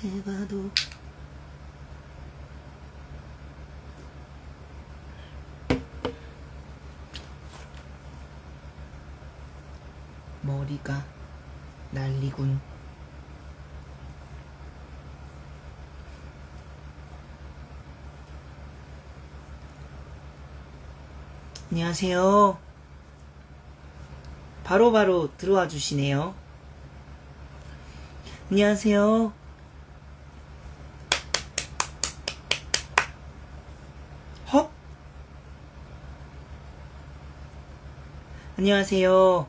해봐도 머리가 난리군. 안녕하세요. 바로바로 들어와 주시네요. 안녕하세요. 헉? 안녕하세요.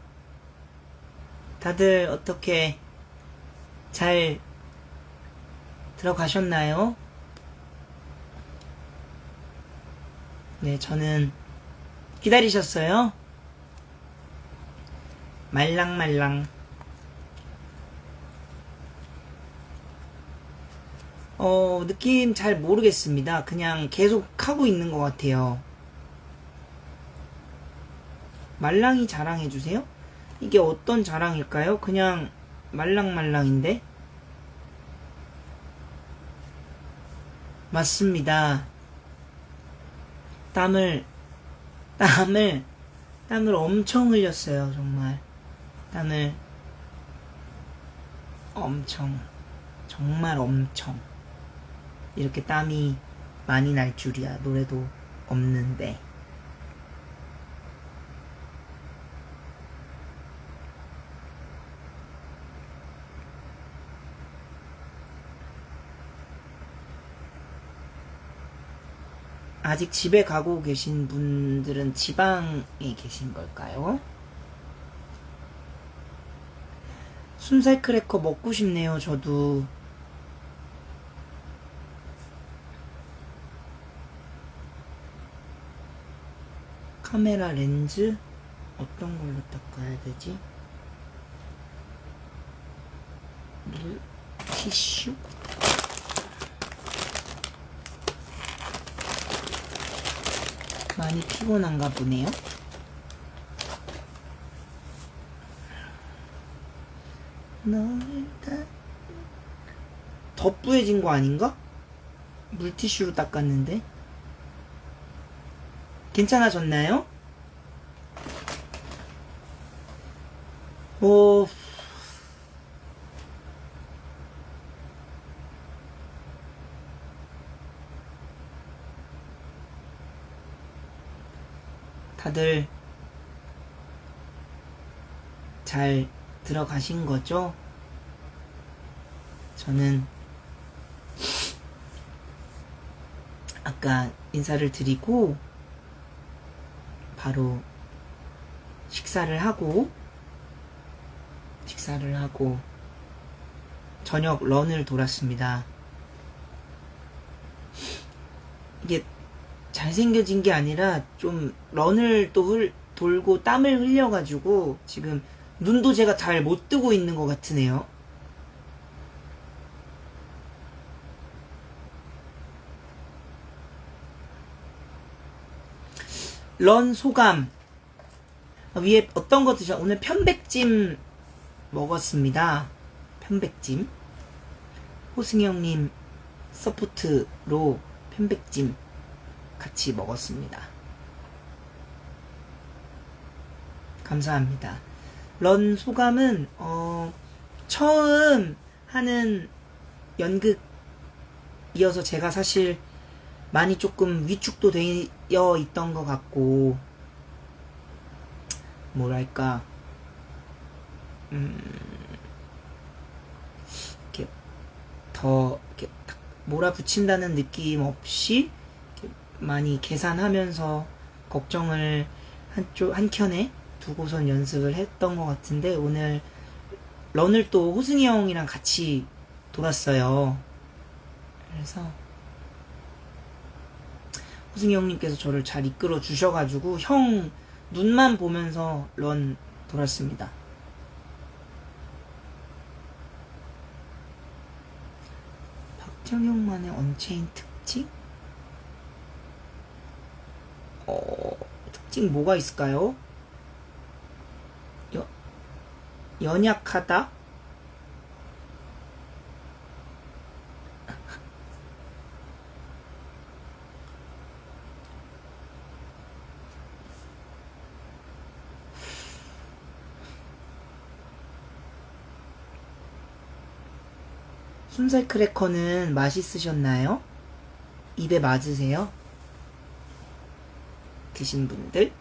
다들 어떻게 잘 들어가셨나요? 네, 저는 기다리셨어요? 말랑말랑. 느낌 잘 모르겠습니다. 그냥 계속 하고 있는 것 같아요. 말랑이 자랑해주세요? 이게 어떤 자랑일까요? 그냥 말랑말랑인데? 맞습니다. 땀을 엄청 흘렸어요, 정말. 땀을 정말 엄청. 이렇게 땀이 많이 날 줄이야. 노래도 없는데. 아직 집에 가고 계신 분들은 지방에 계신 걸까요? 순살 크래커 먹고 싶네요, 저도. 카메라 렌즈? 어떤 걸로 닦아야 되지? 물, 티슈? 많이 피곤한가 보네요. 더 뿌해진 거 아닌가? 물티슈로 닦았는데. 괜찮아졌나요? 다들 잘 들어가신 거죠? 저는 아까 인사를 드리고 바로 식사를 하고 저녁 런을 돌았습니다. 이게 잘생겨진 게 아니라 좀 런을 또 돌고 땀을 흘려가지고 지금 눈도 제가 잘 못 뜨고 있는 것 같으네요. 런 소감. 위에 어떤 거 드셔? 오늘 편백찜 먹었습니다. 편백찜. 호승형님 서포트로 편백찜 같이 먹었습니다. 감사합니다. 런 소감은 처음 하는 연극이어서 제가 사실 많이 조금 위축도 되어 있던 것 같고, 뭐랄까 이렇게 더 이렇게 딱 몰아붙인다는 느낌 없이 이렇게 많이 계산하면서 걱정을 한켠에 두고선 연습을 했던 것 같은데, 오늘 런을 또 호승이 형이랑 같이 돌았어요. 그래서 호승이 형님께서 저를 잘 이끌어 주셔가지고 형 눈만 보면서 런 돌았습니다. 박정형만의 언체인 특징? 특징 뭐가 있을까요? 연약하다? 순살 크래커는 맛있으셨나요? 입에 맞으세요? 드신 분들?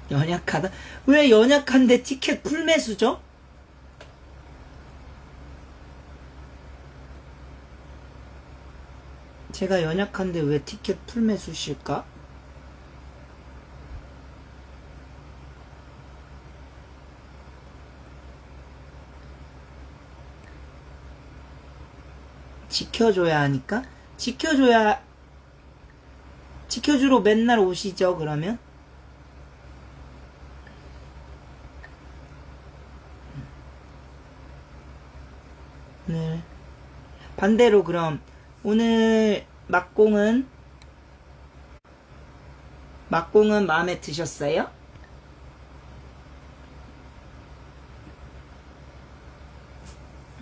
연약하다? 왜 연약한데 티켓 풀매수죠? 제가 연약한데 왜 티켓 풀매수실까? 지켜줘야 하니까? 지켜주러 맨날 오시죠, 그러면? 오늘, 반대로 그럼, 오늘 막공은 마음에 드셨어요?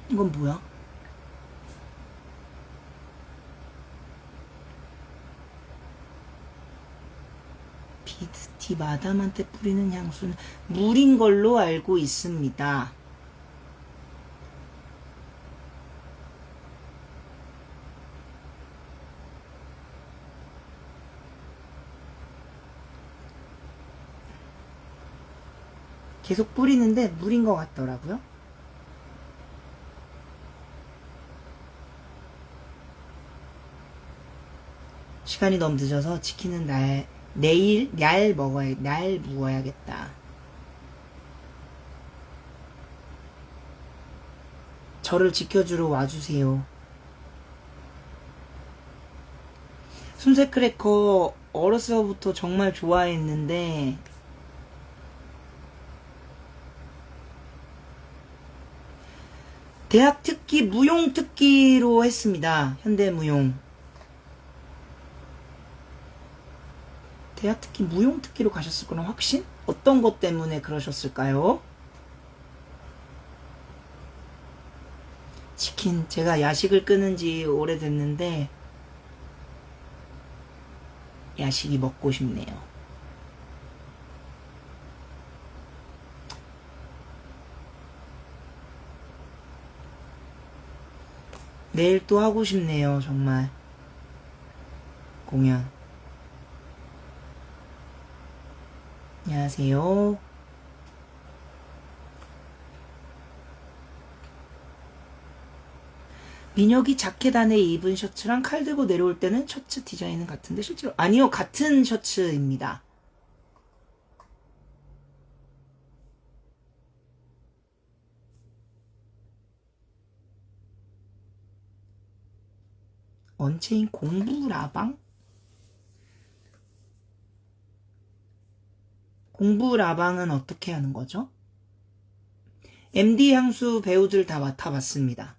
이건 뭐야? 비드티 마담한테 뿌리는 향수는 물인 걸로 알고 있습니다. 계속 뿌리는데 물인 것 같더라고요. 시간이 너무 늦어서 치킨은 날 먹어야겠다. 저를 지켜주러 와주세요. 순살 크래커 어려서부터 정말 좋아했는데 대학 특기 무용 특기로 했습니다. 현대무용. 대학 특기 무용 특기로 가셨을 거란 확신? 어떤 것 때문에 그러셨을까요? 치킨, 제가 야식을 끊은 지 오래됐는데 야식이 먹고 싶네요. 내일 또 하고 싶네요, 정말. 공연. 안녕하세요. 민혁이 자켓 안에 입은 셔츠랑 칼 들고 내려올 때는 셔츠 디자인은 같은데 실제로 아니요, 같은 셔츠입니다. 언체인 공부 라방? 공부 라방은 어떻게 하는 거죠? MD 향수 배우들 다 맡아봤습니다.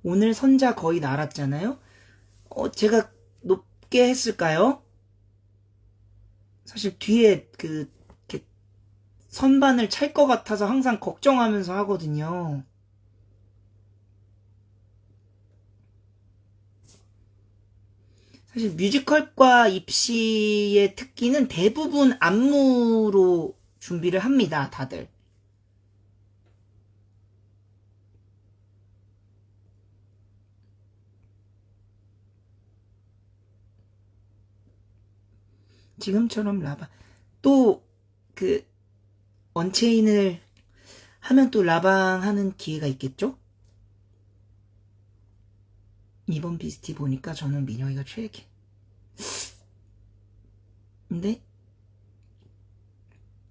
오늘 선자 거의 날았잖아요? 제가 높게 했을까요? 사실 뒤에 이렇게 선반을 찰 것 같아서 항상 걱정하면서 하거든요. 사실 뮤지컬과 입시의 특기는 대부분 안무로 준비를 합니다, 다들. 지금처럼 라방. 또, 언체인을 하면 또 라방 하는 기회가 있겠죠? 이번 비스티 보니까 저는 민혁이가 최애기. 근데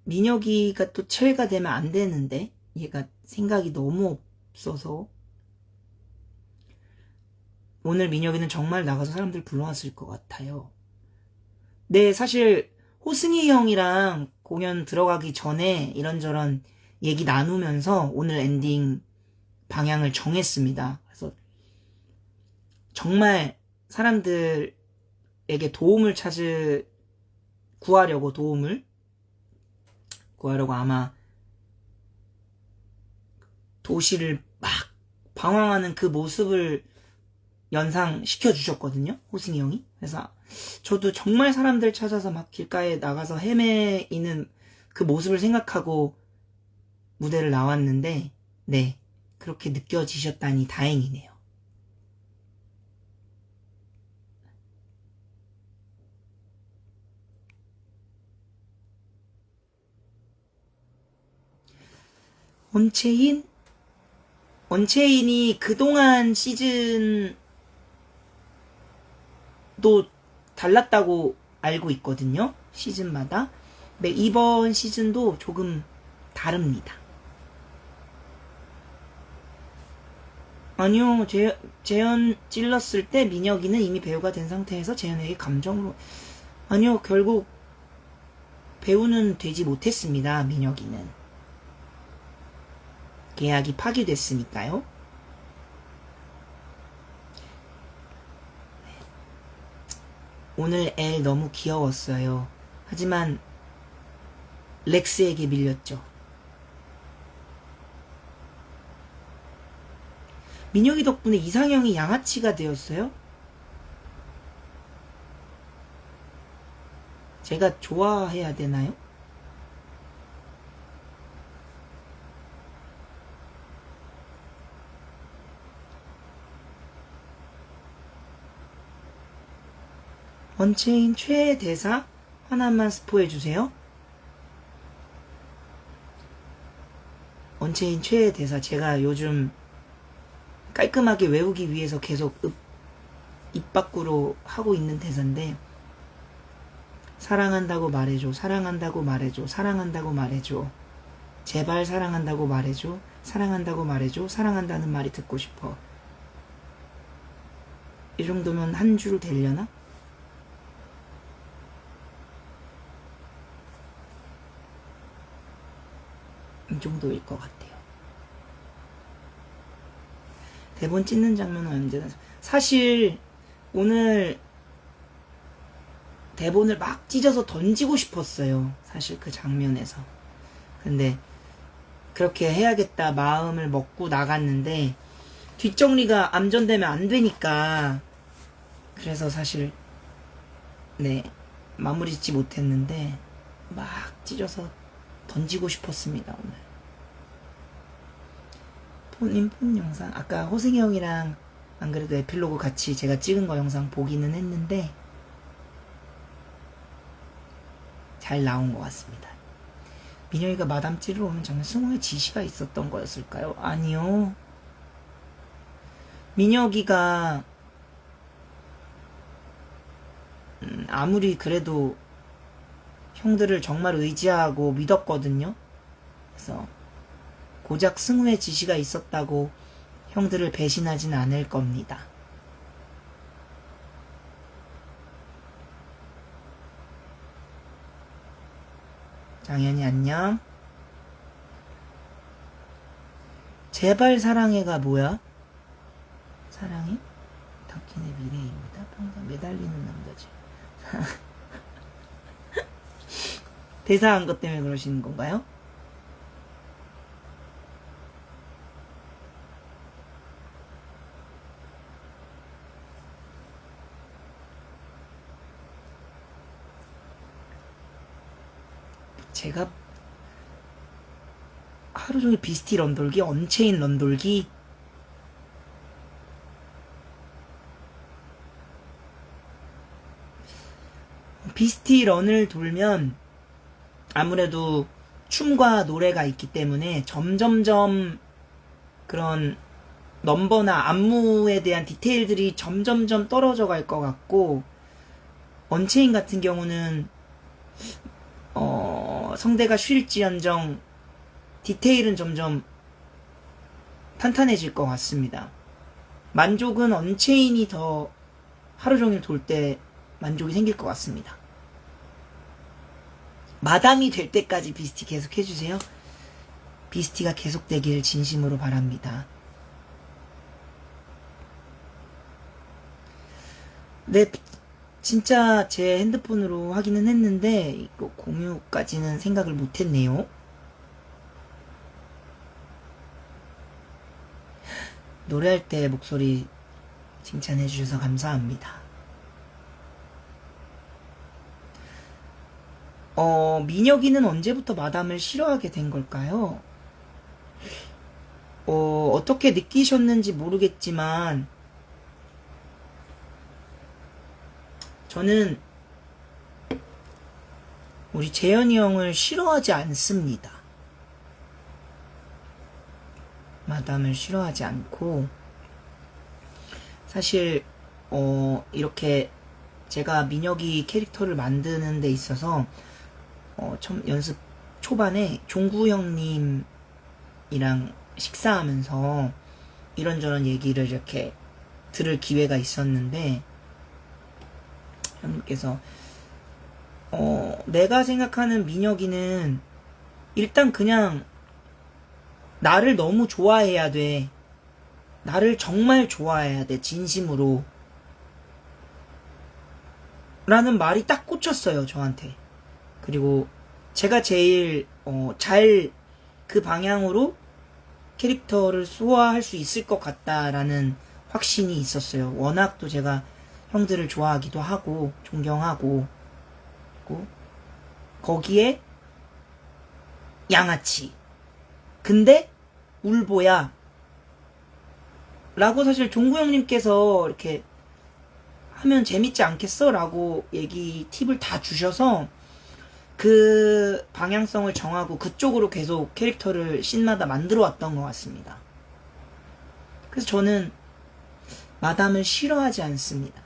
민혁이가 또 최애가 되면 안 되는데 얘가 생각이 너무 없어서 오늘 민혁이는 정말 나가서 사람들 불러왔을 것 같아요. 네, 사실 호승이 형이랑 공연 들어가기 전에 이런저런 얘기 나누면서 오늘 엔딩 방향을 정했습니다. 그래서 정말 사람들에게 구하려고 아마 도시를 막 방황하는 그 모습을 연상시켜 주셨거든요. 호승이 형이. 그래서 저도 정말 사람들 찾아서 막 길가에 나가서 헤매이는 그 모습을 생각하고 무대를 나왔는데, 네, 그렇게 느껴지셨다니 다행이네요. 원체인이 그동안 시즌도 달랐다고 알고 있거든요. 시즌마다. 네, 이번 시즌도 조금 다릅니다. 아니요, 재현 찔렀을 때 민혁이는 이미 배우가 된 상태에서 재현에게 감정으로, 아니요, 결국 배우는 되지 못했습니다. 민혁이는. 계약이 파기됐으니까요. 오늘 엘 너무 귀여웠어요. 하지만 렉스에게 밀렸죠. 민혁이 덕분에 이상형이 양아치가 되었어요? 제가 좋아해야 되나요? 원체인 최애 대사 하나만 스포해주세요. 원체인 최애 대사 제가 요즘 깔끔하게 외우기 위해서 계속 입 밖으로 하고 있는 대사인데, 사랑한다고 말해줘, 사랑한다고 말해줘, 사랑한다고 말해줘, 제발 사랑한다고 말해줘, 사랑한다고 말해줘, 사랑한다는 말이 듣고 싶어. 이 정도면 한 줄 되려나? 이 정도일 것 같아요. 대본 찢는 장면은 언제나, 사실 오늘 대본을 막 찢어서 던지고 싶었어요. 사실 그 장면에서. 근데 그렇게 해야겠다 마음을 먹고 나갔는데 뒷정리가 암전되면 안 되니까, 그래서 사실 네, 마무리 짓지 못했는데 막 찢어서 던지고 싶었습니다. 오늘 폰 영상 아까 호승이 형이랑 안 그래도 에필로그 같이 제가 찍은 거 영상 보기는 했는데 잘 나온 것 같습니다. 민혁이가 마담 찌르러 오는 장면 승우의 지시가 있었던 거였을까요? 아니요. 민혁이가 아무리 그래도 형들을 정말 의지하고 믿었거든요. 그래서 고작 승우의 지시가 있었다고 형들을 배신하진 않을 겁니다. 장현이 안녕. 제발 사랑해가 뭐야? 사랑해? 당신의 미래입니다. 항상 매달리는 남자지. 대사한 것 때문에 그러시는 건가요? 제가 하루 종일 비스티 런돌기, 언체인 런돌기, 비스티 런을 돌면 아무래도 춤과 노래가 있기 때문에 점점점 그런 넘버나 안무에 대한 디테일들이 점점점 떨어져 갈 것 같고, 언체인 같은 경우는 성대가 쉴지언정 디테일은 점점 탄탄해질 것 같습니다. 만족은 언체인이 더 하루 종일 돌 때 만족이 생길 것 같습니다. 마담이 될 때까지 비스티 계속 해주세요. 비스티가 계속되길 진심으로 바랍니다. 네, 진짜 제 핸드폰으로 하기는 했는데 이거 공유까지는 생각을 못했네요. 노래할 때 목소리 칭찬해 주셔서 감사합니다. 민혁이는 언제부터 마담을 싫어하게 된 걸까요? 어떻게 느끼셨는지 모르겠지만 저는 우리 재현이 형을 싫어하지 않습니다. 마담을 싫어하지 않고 사실 이렇게 제가 민혁이 캐릭터를 만드는 데 있어서 처음 연습 초반에 종구 형님이랑 식사하면서 이런저런 얘기를 이렇게 들을 기회가 있었는데 형님께서 내가 생각하는 민혁이는 일단 그냥 나를 너무 좋아해야 돼. 나를 정말 좋아해야 돼. 진심으로. 라는 말이 딱 꽂혔어요, 저한테. 그리고 제가 제일 잘 그 방향으로 캐릭터를 소화할 수 있을 것 같다라는 확신이 있었어요. 워낙 또 제가 형들을 좋아하기도 하고 존경하고 그리고 거기에 양아치 근데 울보야 라고 사실 종구 형님께서 이렇게 하면 재밌지 않겠어? 라고 얘기 팁을 다 주셔서 그 방향성을 정하고 그쪽으로 계속 캐릭터를 씬마다 만들어 왔던 것 같습니다. 그래서 저는 마담을 싫어하지 않습니다.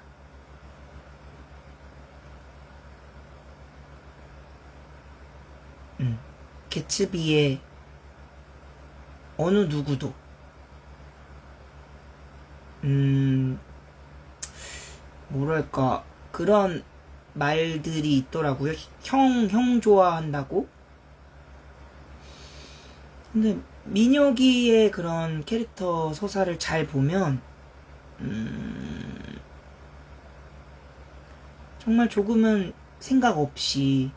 개츠비의 어느 누구도 뭐랄까 그런 말들이 있더라고요. 형 좋아한다고. 근데 민혁이의 그런 캐릭터 서사를 잘 보면 정말 조금은 생각 없이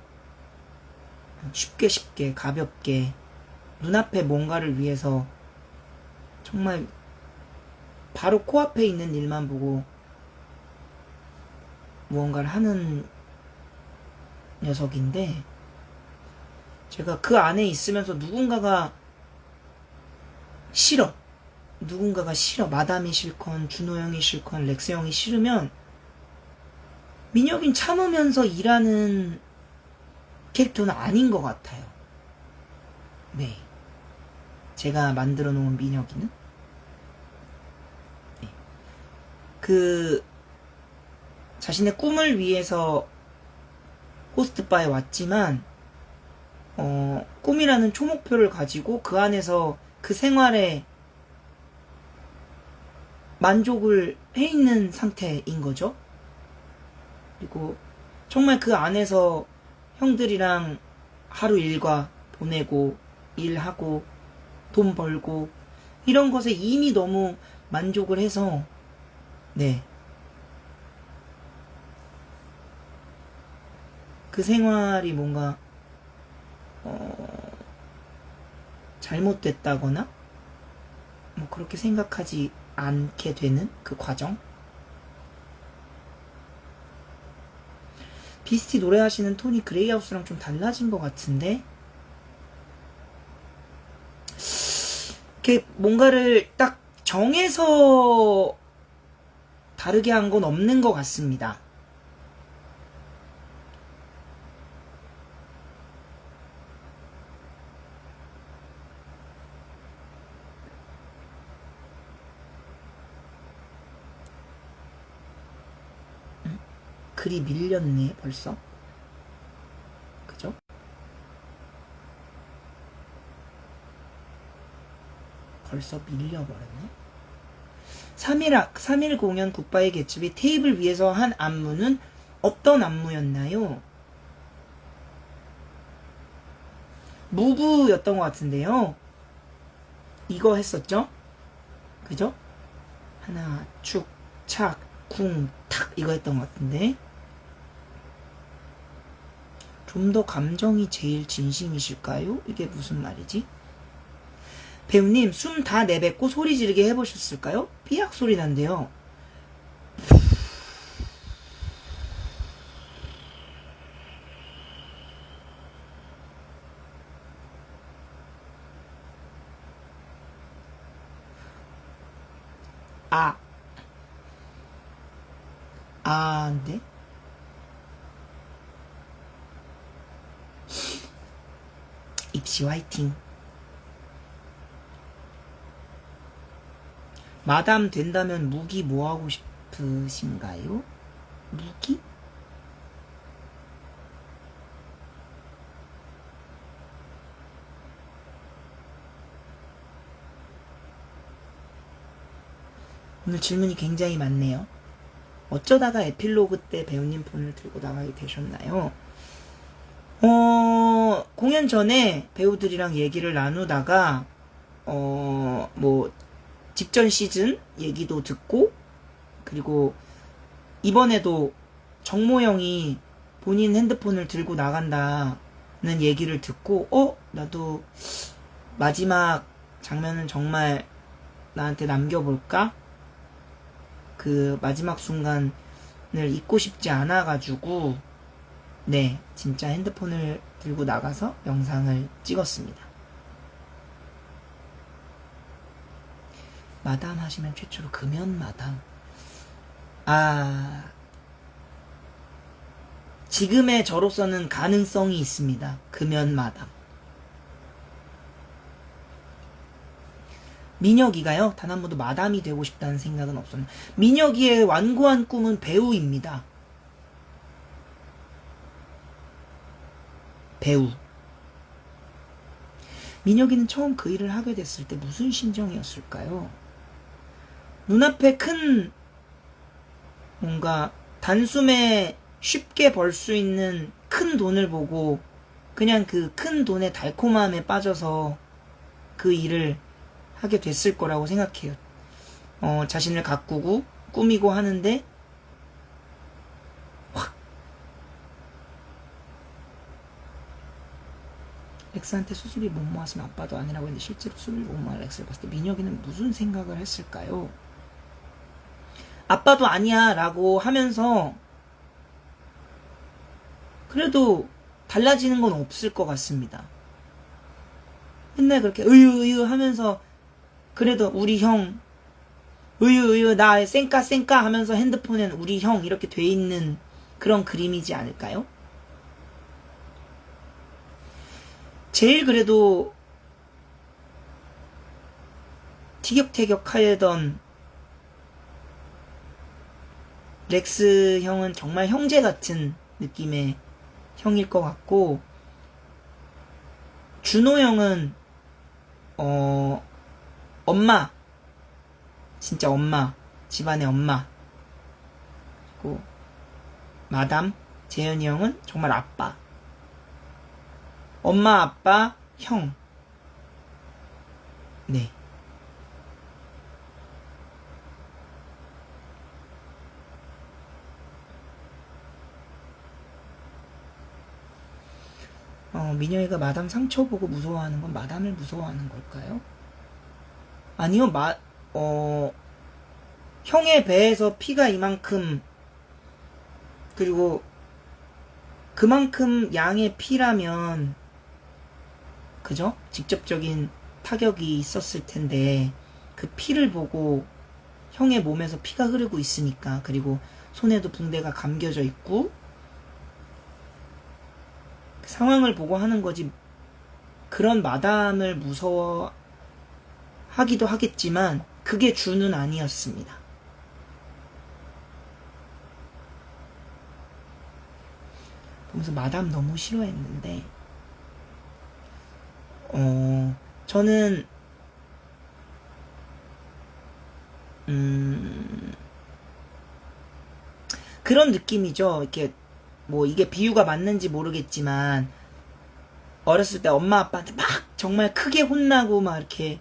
쉽게 가볍게 눈앞에 뭔가를 위해서 정말 바로 코앞에 있는 일만 보고 무언가를 하는 녀석인데 제가 그 안에 있으면서 누군가가 싫어. 마담이 싫건 준호 형이 싫건 렉스 형이 싫으면 민혁인 참으면서 일하는 캐릭터는 아닌 것 같아요. 네. 제가 만들어 놓은 민혁이는 네. 그 자신의 꿈을 위해서 호스트바에 왔지만 꿈이라는 초목표를 가지고 그 안에서 그 생활에 만족을 해 있는 상태인 거죠. 그리고 정말 그 안에서 형들이랑 하루 일과 보내고 일하고 돈 벌고 이런 것에 이미 너무 만족을 해서 네. 그 생활이 뭔가 잘못됐다거나 뭐 그렇게 생각하지 않게 되는 그 과정. 비스티 노래하시는 톤이 그레이하우스랑 좀 달라진 것 같은데 이렇게 뭔가를 딱 정해서 다르게 한 건 없는 것 같습니다. 글이 밀렸네 벌써. 그죠? 벌써 밀려버렸네. 3일 공연 굿바이 개츠비 테이블 위에서 한 안무는 어떤 안무였나요? 무브였던 것 같은데요. 이거 했었죠? 그죠? 하나 축 착 쿵 탁 이거 했던 것 같은데 좀 더 감정이 제일 진심이실까요? 이게 무슨 말이지? 배우님, 숨 다 내뱉고 소리 지르게 해보셨을까요? 삐약 소리 난대요. 네? 입시 화이팅. 마담 된다면 무기 뭐 하고 싶으신가요? 무기? 오늘 질문이 굉장히 많네요. 어쩌다가 에필로그 때 배우님 폰을 들고 나가게 되셨나요? 공연 전에 배우들이랑 얘기를 나누다가, 직전 시즌 얘기도 듣고, 그리고 이번에도 정모 형이 본인 핸드폰을 들고 나간다는 얘기를 듣고, 나도 마지막 장면은 정말 나한테 남겨볼까? 그 마지막 순간을 잊고 싶지 않아가지고, 네, 진짜 핸드폰을 들고 나가서 영상을 찍었습니다. 마담 하시면 최초로 금연 마담. 지금의 저로서는 가능성이 있습니다. 금연 마담. 민혁이가요? 단 한 번도 마담이 되고 싶다는 생각은 없었는데, 민혁이의 완고한 꿈은 배우입니다. 배우. 민혁이는 처음 그 일을 하게 됐을 때 무슨 심정이었을까요? 눈앞에 큰, 뭔가 단숨에 쉽게 벌 수 있는 큰 돈을 보고 그냥 그 큰 돈의 달콤함에 빠져서 그 일을 하게 됐을 거라고 생각해요. 자신을 가꾸고 꾸미고 하는데 확 렉스한테 수술비 못 모았으면 아빠도 아니라고 했는데 실제로 수술비 못 모아 렉스를 봤을 때 민혁이는 무슨 생각을 했을까요? 아빠도 아니야 라고 하면서 그래도 달라지는 건 없을 것 같습니다. 맨날 그렇게 으유 하면서 그래도 우리 형 으유 나 쌩까 하면서 핸드폰엔 우리 형 이렇게 돼 있는 그런 그림이지 않을까요? 제일 그래도 티격태격 하던 렉스 형은 정말 형제 같은 느낌의 형일 것 같고, 준호 형은 엄마, 진짜 엄마, 집안의 엄마. 그리고 마담 재현이 형은 정말 아빠. 엄마, 아빠, 형. 네. 민영이가 마담 상처 보고 무서워하는 건 마담을 무서워하는 걸까요? 아니요, 형의 배에서 피가 이만큼, 그리고 그만큼 양의 피라면, 그죠? 직접적인 타격이 있었을 텐데, 그 피를 보고 형의 몸에서 피가 흐르고 있으니까, 그리고 손에도 붕대가 감겨져 있고, 그 상황을 보고 하는 거지, 그런 마담을 무서워하기도 하겠지만, 그게 주는 아니었습니다. 보면서 마담 너무 싫어했는데, 저는, 그런 느낌이죠. 이렇게, 이게 비유가 맞는지 모르겠지만, 어렸을 때 엄마 아빠한테 막 정말 크게 혼나고 막 이렇게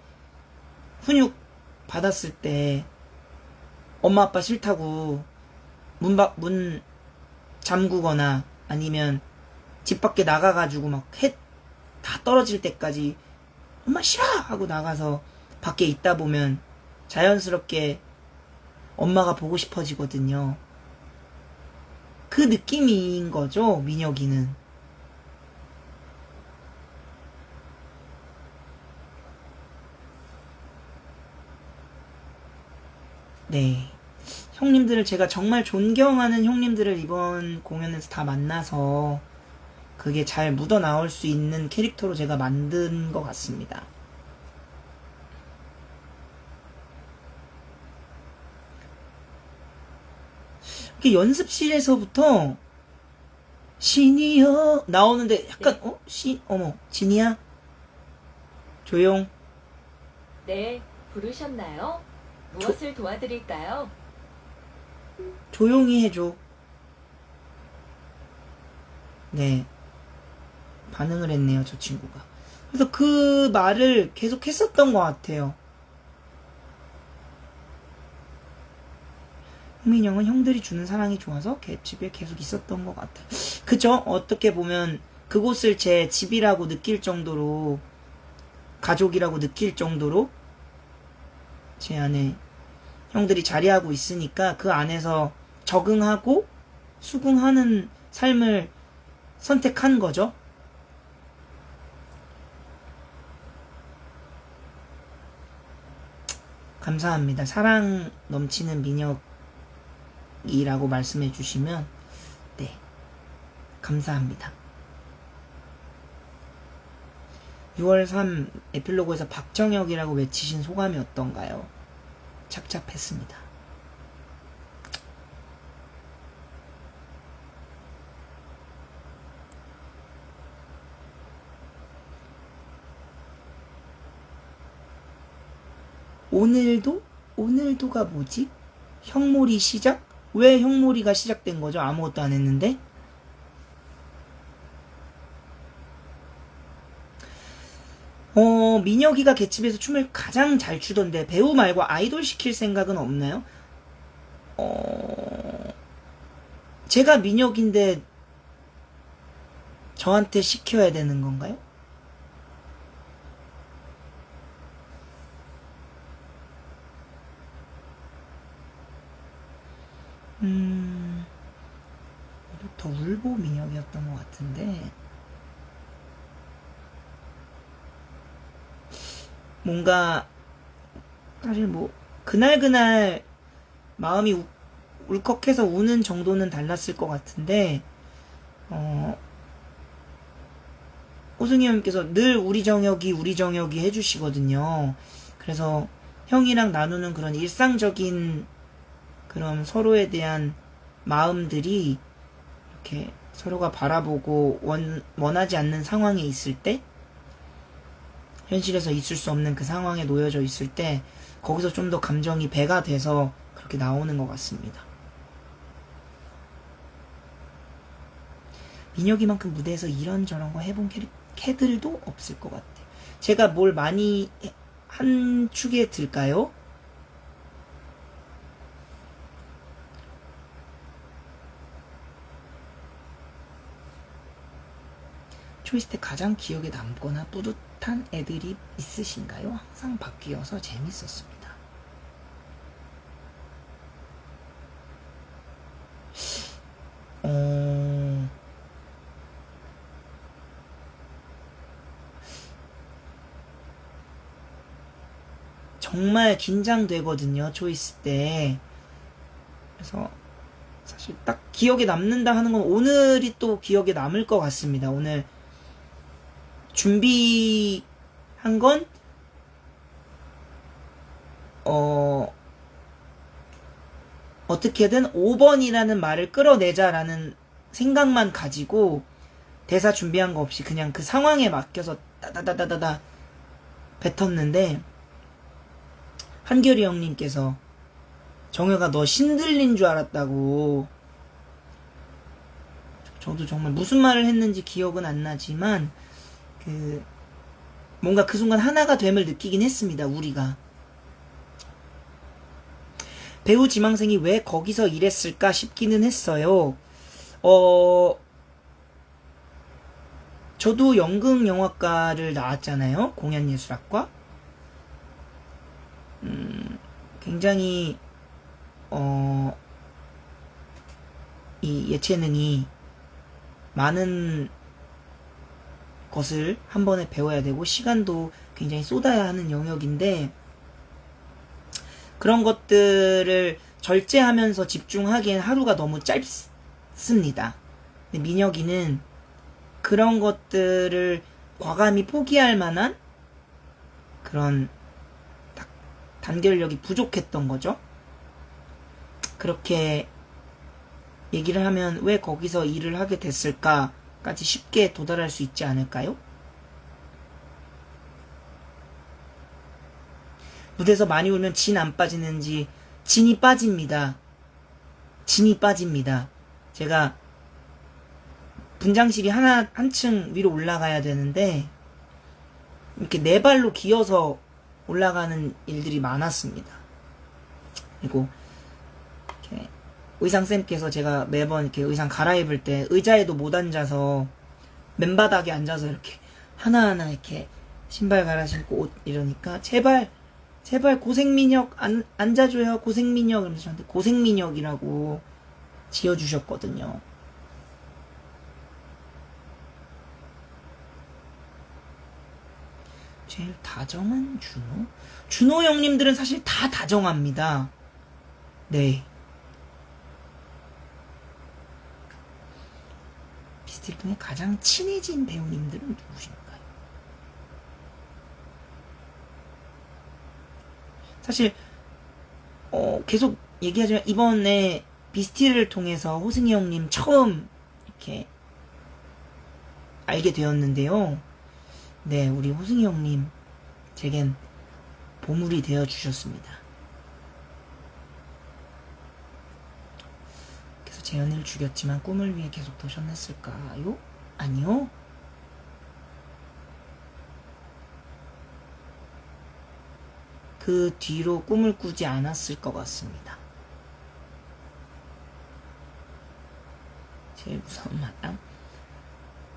훈육 받았을 때, 엄마 아빠 싫다고 문 잠그거나 아니면 집 밖에 나가가지고 막 해 다 떨어질 때까지 엄마 싫어! 하고 나가서 밖에 있다 보면 자연스럽게 엄마가 보고 싶어지거든요. 그 느낌인 거죠, 민혁이는. 네. 형님들을 제가 정말 존경하는 형님들을 이번 공연에서 다 만나서 그게 잘 묻어나올 수 있는 캐릭터로 제가 만든 것 같습니다. 이게 연습실에서부터 신이여 나오는데 약간 어머 진이야? 조용. 네, 부르셨나요? 무엇을 도와드릴까요? 조용히 해줘. 네. 반응을 했네요, 저 친구가. 그래서 그 말을 계속 했었던 것 같아요. 흥민형은 형들이 주는 사랑이 좋아서 갯집에 계속 있었던 것 같아요. 그죠? 어떻게 보면 그곳을 제 집이라고 느낄 정도로, 가족이라고 느낄 정도로 제 안에 형들이 자리하고 있으니까 그 안에서 적응하고 수긍하는 삶을 선택한 거죠. 감사합니다. 사랑 넘치는 민혁이라고 말씀해 주시면 네, 감사합니다. 6월 3 에필로그에서 박정혁이라고 외치신 소감이 어떤가요? 착잡했습니다. 오늘도가 뭐지? 형몰이 시작? 왜 형몰이가 시작된 거죠? 아무것도 안 했는데? 민혁이가 갯집에서 춤을 가장 잘 추던데 배우 말고 아이돌 시킬 생각은 없나요? 제가 민혁인데 저한테 시켜야 되는 건가요? 더 울보 민혁이었던 것 같은데 뭔가 사실 뭐 그날 마음이 울컥해서 우는 정도는 달랐을 것 같은데 호승이 형님께서 늘 우리 정혁이 해주시거든요. 그래서 형이랑 나누는 그런 일상적인 그런 서로에 대한 마음들이 이렇게 서로가 바라보고 원하지 않는 상황에 있을 때, 현실에서 있을 수 없는 그 상황에 놓여져 있을 때 거기서 좀 더 감정이 배가 돼서 그렇게 나오는 것 같습니다. 민혁이만큼 무대에서 이런저런 거 해본 캐들도 없을 것 같아요. 제가 뭘 많이 한 축에 들까요? 초이스 때 가장 기억에 남거나 뿌듯한 애들이 있으신가요? 항상 바뀌어서 재밌었습니다. 정말 긴장되거든요, 초이스 때. 그래서 사실 딱 기억에 남는다 하는 건 오늘이 또 기억에 남을 것 같습니다. 오늘 준비한 건 어떻게든 5번이라는 말을 끌어내자라는 생각만 가지고 대사 준비한 거 없이 그냥 그 상황에 맡겨서 따다다다다다 뱉었는데 한결이 형님께서 정혁아 너 신들린 줄 알았다고. 저도 정말 무슨 말을 했는지 기억은 안 나지만 뭔가 그 순간 하나가 됨을 느끼긴 했습니다. 우리가. 배우 지망생이 왜 거기서 일했을까 싶기는 했어요. 저도 연극영화과를 나왔잖아요. 공연예술학과. 굉장히 이 예체능이 많은 것을 한 번에 배워야 되고 시간도 굉장히 쏟아야 하는 영역인데, 그런 것들을 절제하면서 집중하기엔 하루가 너무 짧습니다. 근데 민혁이는 그런 것들을 과감히 포기할 만한 그런 단결력이 부족했던 거죠. 그렇게 얘기를 하면 왜 거기서 일을 하게 됐을까까지 쉽게 도달할 수 있지 않을까요? 무대에서 많이 울면 진 안 빠지는지, 진이 빠집니다. 진이 빠집니다. 제가 분장실이 한층 위로 올라가야 되는데 이렇게 네 발로 기어서 올라가는 일들이 많았습니다. 그리고 이렇게 의상쌤께서 제가 매번 이렇게 의상 갈아입을 때 의자에도 못 앉아서 맨바닥에 앉아서 이렇게 하나하나 이렇게 신발 갈아 신고 옷 이러니까 제발 고생민혁 앉아줘요, 고생민혁. 이러면서 저한테 고생민혁이라고 지어주셨거든요. 제일 다정한 준호 형님들은 사실 다 다정합니다. 네. 비스트를 통해 가장 친해진 배우님들은 누구신가요? 사실 계속 얘기하지만 이번에 비스티를 통해서 호승이 형님 처음 이렇게 알게 되었는데요. 네, 우리 호승이 형님 제겐 보물이 되어 주셨습니다. 그래서 재현을 죽였지만 꿈을 위해 계속 도전했을까요? 아니요. 그 뒤로 꿈을 꾸지 않았을 것 같습니다. 제일 무서운 마당?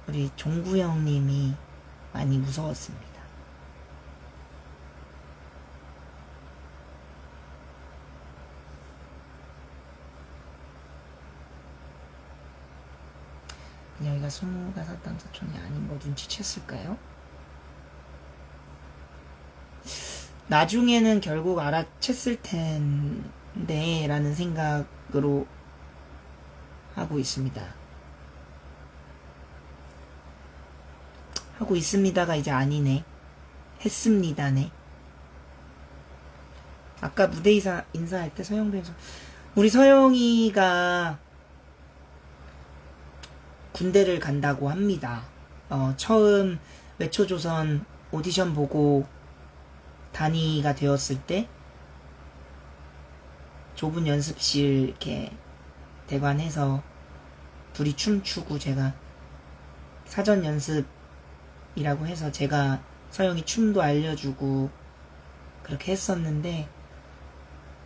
우리 종구 형님이 많이 무서웠습니다. 그녀가 25당 사촌이 아닌 거 눈치챘을까요? 나중에는 결국 알아챘을 텐데 라는 생각으로 하고 있습니다. 하고 있습니다가 이제 아니네. 했습니다네. 아까 무대 인사할 때 서영 배우서 우리 서영이가 군대를 간다고 합니다. 처음 외초조선 오디션 보고 단위가 되었을 때 좁은 연습실 이렇게 대관해서 둘이 춤추고 제가 사전 연습이라고 해서 제가 서영이 춤도 알려주고 그렇게 했었는데,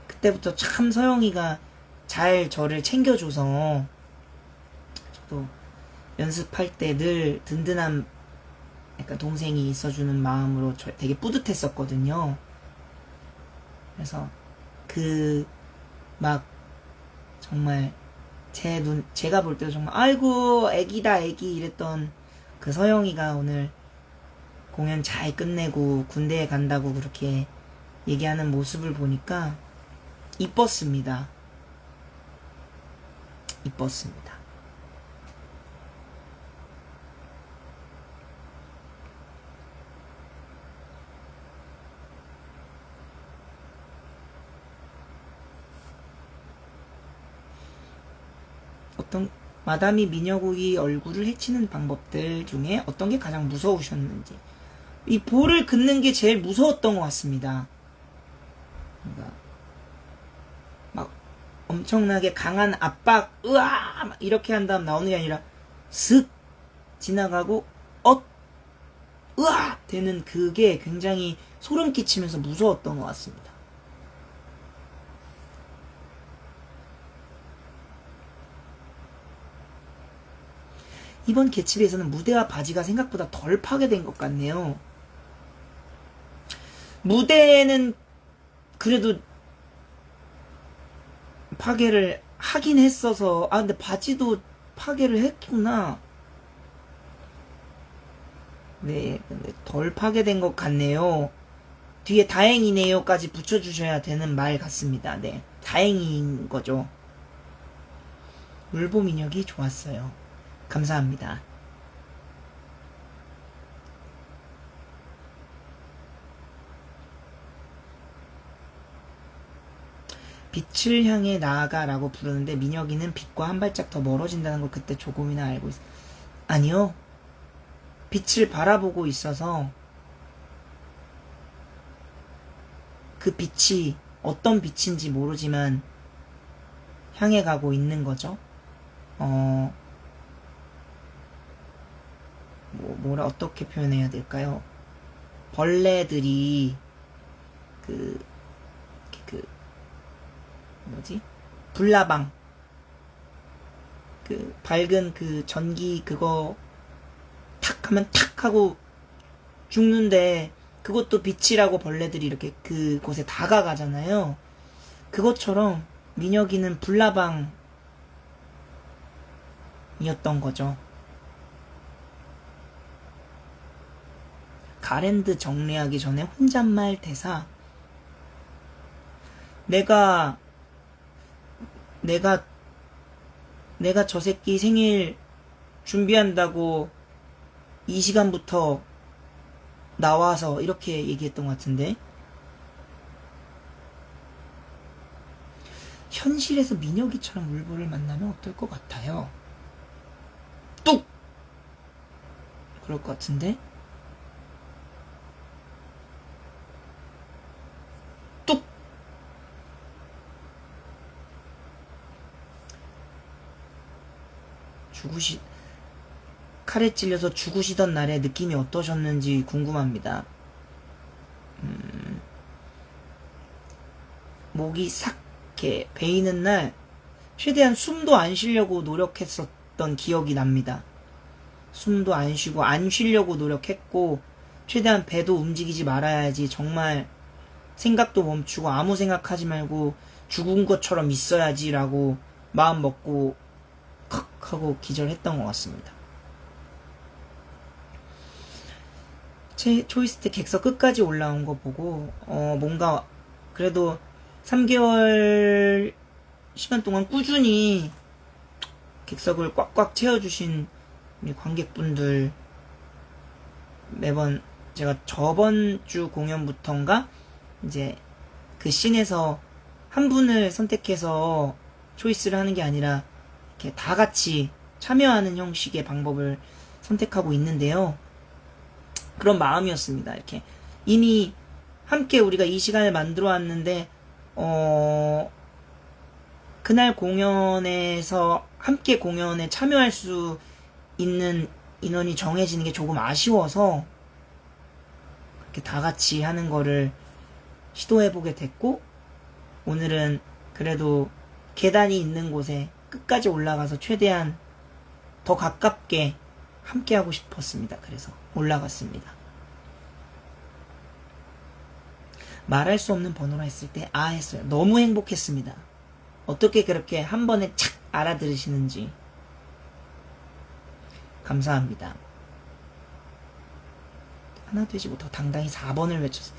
그때부터 참 서영이가 잘 저를 챙겨줘서 저도 연습할 때 늘 든든한 약간 동생이 있어주는 마음으로 되게 뿌듯했었거든요. 그래서 막 정말 제가 볼 때도 정말 아이고 애기다 애기 이랬던 그 서영이가 오늘 공연 잘 끝내고 군대에 간다고 그렇게 얘기하는 모습을 보니까 이뻤습니다. 이뻤습니다. 마담이 민혁이 얼굴을 해치는 방법들 중에 어떤 게 가장 무서우셨는지. 이 볼을 긋는 게 제일 무서웠던 것 같습니다. 그러니까 막 엄청나게 강한 압박, 으아! 막 이렇게 한 다음 나오는 게 아니라 슥 지나가고 으아! 되는 그게 굉장히 소름 끼치면서 무서웠던 것 같습니다. 이번 개츠비에서는 무대와 바지가 생각보다 덜 파괴된 것 같네요. 무대는 그래도 파괴를 하긴 했어서, 근데 바지도 파괴를 했구나. 네, 근데 덜 파괴된 것 같네요. 뒤에 다행이네요까지 붙여주셔야 되는 말 같습니다. 네, 다행인 거죠. 울보 민혁이 좋았어요. 감사합니다. 빛을 향해 나아가라고 부르는데 민혁이는 빛과 한 발짝 더 멀어진다는 걸 그때 조금이나 알고 아니요. 빛을 바라보고 있어서 그 빛이 어떤 빛인지 모르지만 향해 가고 있는 거죠. 어떻게 표현해야 될까요? 벌레들이 불나방, 밝은 전기 그거 탁 하면 탁 하고 죽는데, 그것도 빛이라고 벌레들이 이렇게 그곳에 다가가잖아요. 그것처럼 민혁이는 불나방이었던 거죠. 가랜드 정리하기 전에 혼잣말 대사. 내가 저 새끼 생일 준비한다고 이 시간부터 나와서 이렇게 얘기했던 것 같은데, 현실에서 민혁이처럼 울보를 만나면 어떨 것 같아요? 뚝! 그럴 것 같은데? 뚝! 칼에 찔려서 죽으시던 날의 느낌이 어떠셨는지 궁금합니다. 목이 삭 이렇게 베이는 날 최대한 숨도 안 쉬려고 노력했었던 기억이 납니다. 숨도 안 쉬고 안 쉬려고 노력했고, 최대한 배도 움직이지 말아야지, 정말 생각도 멈추고 아무 생각하지 말고 죽은 것처럼 있어야지 라고 마음 먹고 칵 하고 기절했던 것 같습니다. 제 초이스 때 객석 끝까지 올라온 거 보고 뭔가 그래도 3개월 시간 동안 꾸준히 객석을 꽉꽉 채워주신 우리 관객분들, 매번 제가 저번 주 공연부터인가 이제 그 씬에서 한 분을 선택해서 초이스를 하는 게 아니라 이렇게 다 같이 참여하는 형식의 방법을 선택하고 있는데요. 그런 마음이었습니다. 이렇게 이미 함께 우리가 이 시간을 만들어 왔는데 그날 공연에서 함께 공연에 참여할 수 있는 인원이 정해지는 게 조금 아쉬워서 그렇게 다 같이 하는 거를 시도해보게 됐고, 오늘은 그래도 계단이 있는 곳에 끝까지 올라가서 최대한 더 가깝게 함께 하고 싶었습니다. 그래서 올라갔습니다. 말할 수 없는 번호라 했을 때 했어요. 너무 행복했습니다. 어떻게 그렇게 한 번에 착 알아들으시는지 감사합니다. 하나 되지 못하고 당당히 4번을 외쳤어요.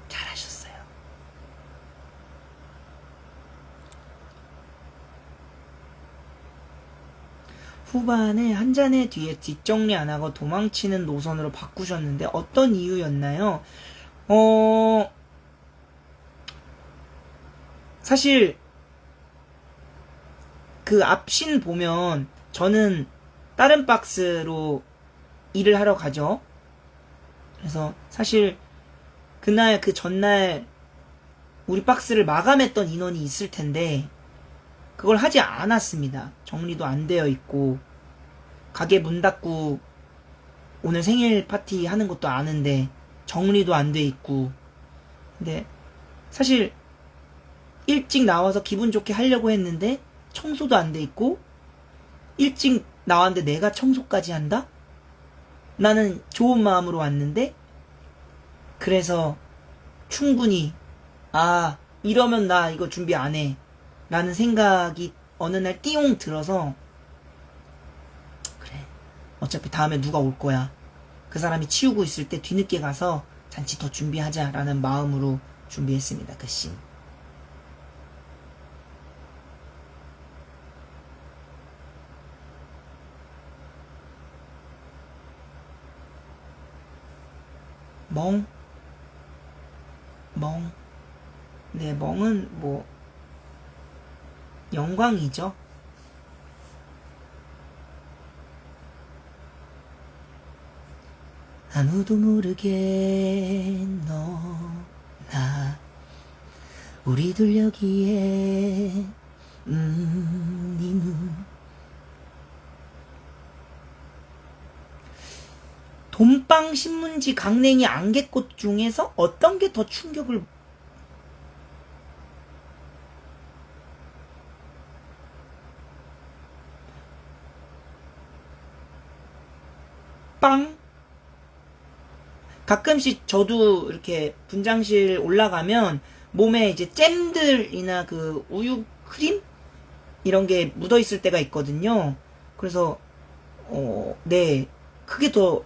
잘하셨어요. 후반에 한 잔의 뒤에 뒷정리 안 하고 도망치는 노선으로 바꾸셨는데 어떤 이유였나요? 사실 그 앞신 보면 저는 다른 박스로 일을 하러 가죠. 그래서 사실 그날 그 전날 우리 박스를 마감했던 인원이 있을 텐데 그걸 하지 않았습니다. 정리도 안 되어 있고, 가게 문 닫고 오늘 생일 파티 하는 것도 아는데 정리도 안 돼 있고. 근데 사실 일찍 나와서 기분 좋게 하려고 했는데 청소도 안 돼 있고, 일찍 나왔는데 내가 청소까지 한다? 나는 좋은 마음으로 왔는데, 그래서 충분히, 아, 이러면 나 이거 준비 안 해. 라는 생각이 어느 날 띠용 들어서, 그래, 어차피 다음에 누가 올 거야. 그 사람이 치우고 있을 때 뒤늦게 가서 잔치 더 준비하자라는 마음으로 준비했습니다. 그 씬. 멍. 네, 멍은 뭐 영광이죠. 아무도 모르게 너나 우리 둘 여기에 네 눈. 돈빵 신문지 강냉이 안개꽃 중에서 어떤 게 더 충격을 빵? 가끔씩 저도 이렇게 분장실 올라가면 몸에 이제 잼들이나 그 우유 크림 이런 게 묻어 있을 때가 있거든요. 그래서 네, 그게 더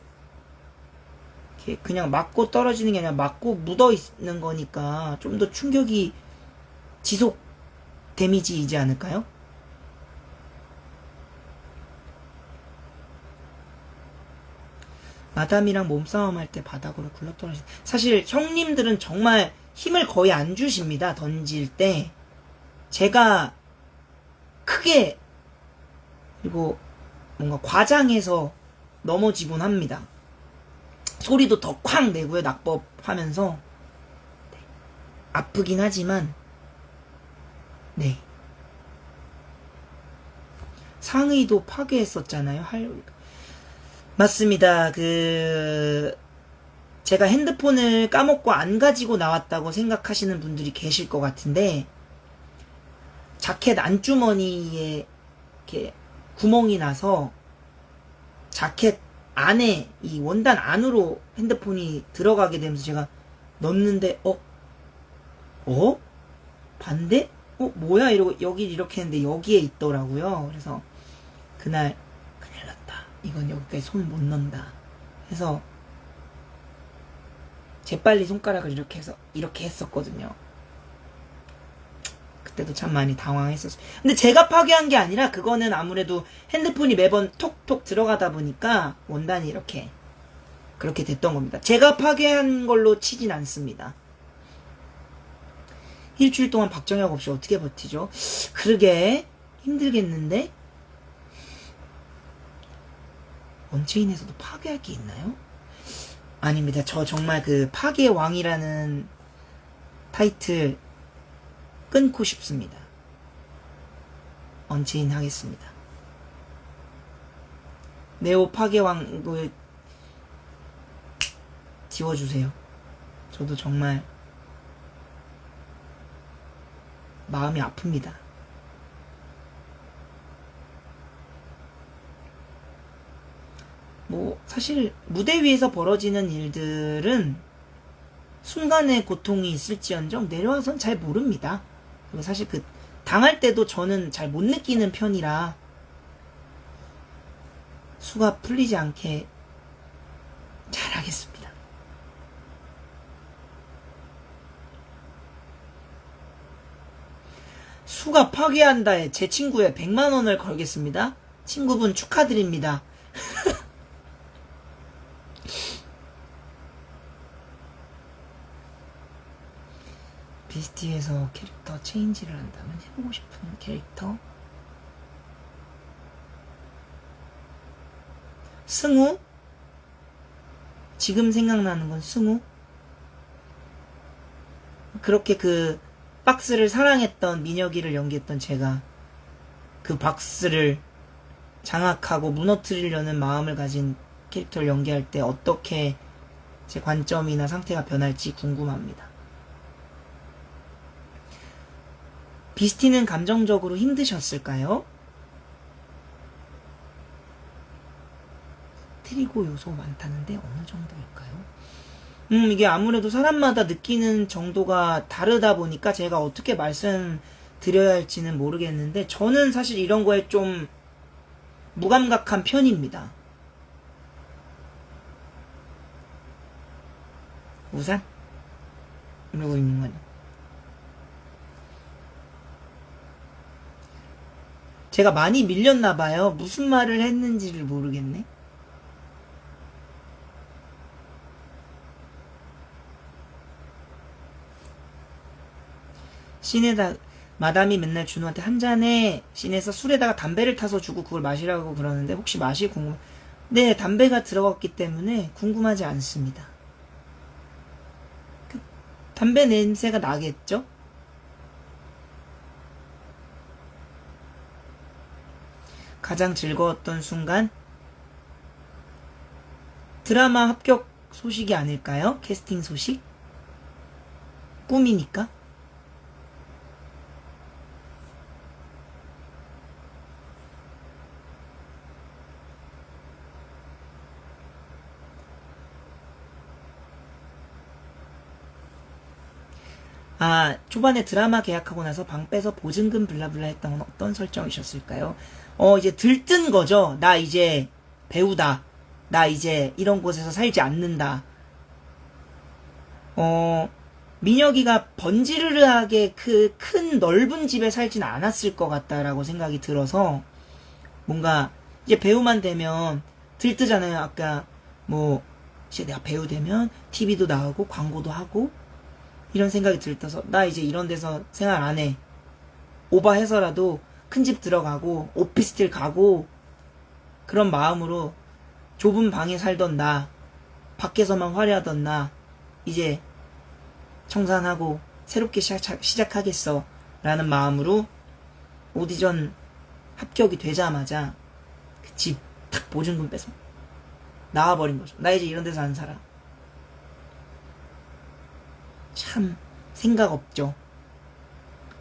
이렇게 그냥 맞고 떨어지는 게 아니라 맞고 묻어 있는 거니까 좀 더 충격이 지속 데미지이지 않을까요? 마담이랑 몸싸움 할 때 바닥으로 굴러떨어지. 사실 형님들은 정말 힘을 거의 안 주십니다. 던질 때 제가 크게 그리고 뭔가 과장해서 넘어지곤 합니다. 소리도 더 쾅 내고요. 낙법하면서 네. 아프긴 하지만 네. 상의도 파괴했었잖아요. 맞습니다. 제가 핸드폰을 까먹고 안 가지고 나왔다고 생각하시는 분들이 계실 것 같은데, 자켓 안주머니에 이렇게 구멍이 나서, 자켓 안에, 이 원단 안으로 핸드폰이 들어가게 되면서 제가 넣는데, 반대? 뭐야? 이러고, 여기 이렇게 했는데 여기에 있더라고요. 그래서, 그날, 큰일 났다. 이건 여기까지 손 못 넣는다. 해서 재빨리 손가락을 이렇게 해서 이렇게 했었거든요. 그때도 참 많이 당황했었어요. 근데 제가 파괴한 게 아니라 그거는 아무래도 핸드폰이 매번 톡톡 들어가다 보니까 원단이 이렇게 그렇게 됐던 겁니다. 제가 파괴한 걸로 치진 않습니다. 일주일 동안 박정혁 없이 어떻게 버티죠? 그러게 힘들겠는데? 원체인에서도 파괴할 게 있나요? 아닙니다. 저 정말 그 파괴의 왕이라는 타이틀 끊고 싶습니다. 언체인 하겠습니다. 네오 파괴왕 이거 지워주세요. 저도 정말 마음이 아픕니다. 뭐 사실 무대 위에서 벌어지는 일들은 순간의 고통이 있을지언정 내려와선 잘 모릅니다. 그리고 사실 당할 때도 저는 잘 못 느끼는 편이라 수가 풀리지 않게 잘하겠습니다. 수가 파괴한다에 제 친구에 100만 원을 걸겠습니다. 친구분 축하드립니다. 비스티에서 캐릭터 체인지를 한다면 해보고 싶은 캐릭터? 승우? 지금 생각나는 건 승우? 그렇게 그 박스를 사랑했던 민혁이를 연기했던 제가 그 박스를 장악하고 무너뜨리려는 마음을 가진 캐릭터를 연기할 때 어떻게 제 관점이나 상태가 변할지 궁금합니다. 비스티는 감정적으로 힘드셨을까요? 트리고 요소 많다는데 어느 정도일까요? 이게 아무래도 사람마다 느끼는 정도가 다르다 보니까 제가 어떻게 말씀드려야 할지는 모르겠는데, 저는 사실 이런 거에 좀 무감각한 편입니다. 우산? 이러고 있는 거냐. 제가 많이 밀렸나봐요. 무슨 말을 했는지를 모르겠네. 시내다, 마담이 맨날 준우한테 한 잔에 시내에서 술에다가 담배를 타서 주고 그걸 마시라고 그러는데 혹시 맛이 궁금? 네, 담배가 들어갔기 때문에 궁금하지 않습니다. 담배 냄새가 나겠죠? 가장 즐거웠던 순간? 드라마 합격 소식이 아닐까요? 캐스팅 소식? 꿈이니까? 아, 초반에 드라마 계약하고 나서 방 빼서 보증금 블라블라 했던 건 어떤 설정이셨을까요? 이제 들뜬 거죠. 나 이제 배우다. 나 이제 이런 곳에서 살지 않는다. 민혁이가 번지르르하게 그 큰 넓은 집에 살진 않았을 것 같다라고 생각이 들어서, 뭔가 이제 배우만 되면 들뜨잖아요. 아까 뭐 이제 내가 배우 되면 TV도 나오고 광고도 하고 이런 생각이 들떠서, 나 이제 이런 데서 생활 안 해. 오바해서라도 큰 집 들어가고 오피스텔 가고, 그런 마음으로 좁은 방에 살던 나, 밖에서만 화려하던 나, 이제 청산하고 새롭게 시작하겠어 라는 마음으로 오디션 합격이 되자마자 그 집 탁 보증금 빼서 나와버린 거죠. 나 이제 이런 데서 안 살아. 참 생각 없죠.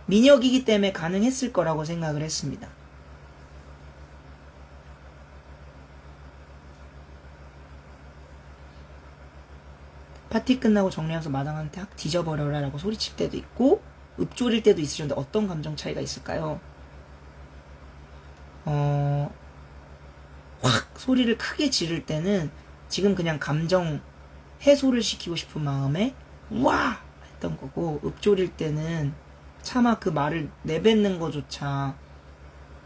민혁이기 때문에 가능했을 거라고 생각을 했습니다. 파티 끝나고 정리하면서 마당한테 확 뒤져버려라 라고 소리칠 때도 있고 읊조릴 때도 있으셨는데 어떤 감정 차이가 있을까요? 확 소리를 크게 지를 때는 지금 그냥 감정 해소를 시키고 싶은 마음에 우와 했던 거고, 읊조릴 때는 차마 그 말을 내뱉는 거조차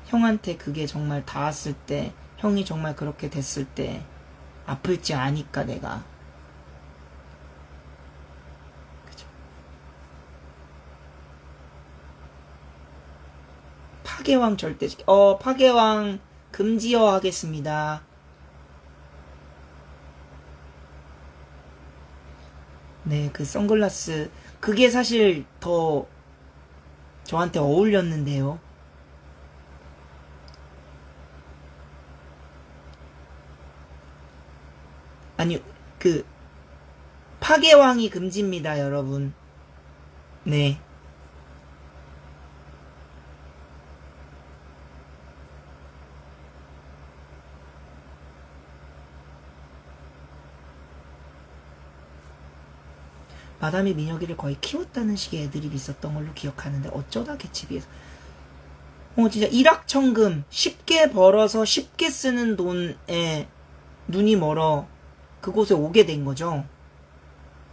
형한테 그게 정말 닿았을 때, 형이 정말 그렇게 됐을 때 아플지 아니까 내가. 그죠. 파괴왕 절대 파괴왕 금지어 하겠습니다. 네, 그 선글라스 그게 사실 더 저한테 어울렸는데요. 아니, 그 파괴왕이 금지입니다, 여러분. 네. 마담이 민혁이를 거의 키웠다는 식의 애드립이 있었던 걸로 기억하는데 어쩌다 개치비에서 진짜 일확천금 쉽게 벌어서 쉽게 쓰는 돈에 눈이 멀어 그곳에 오게 된 거죠.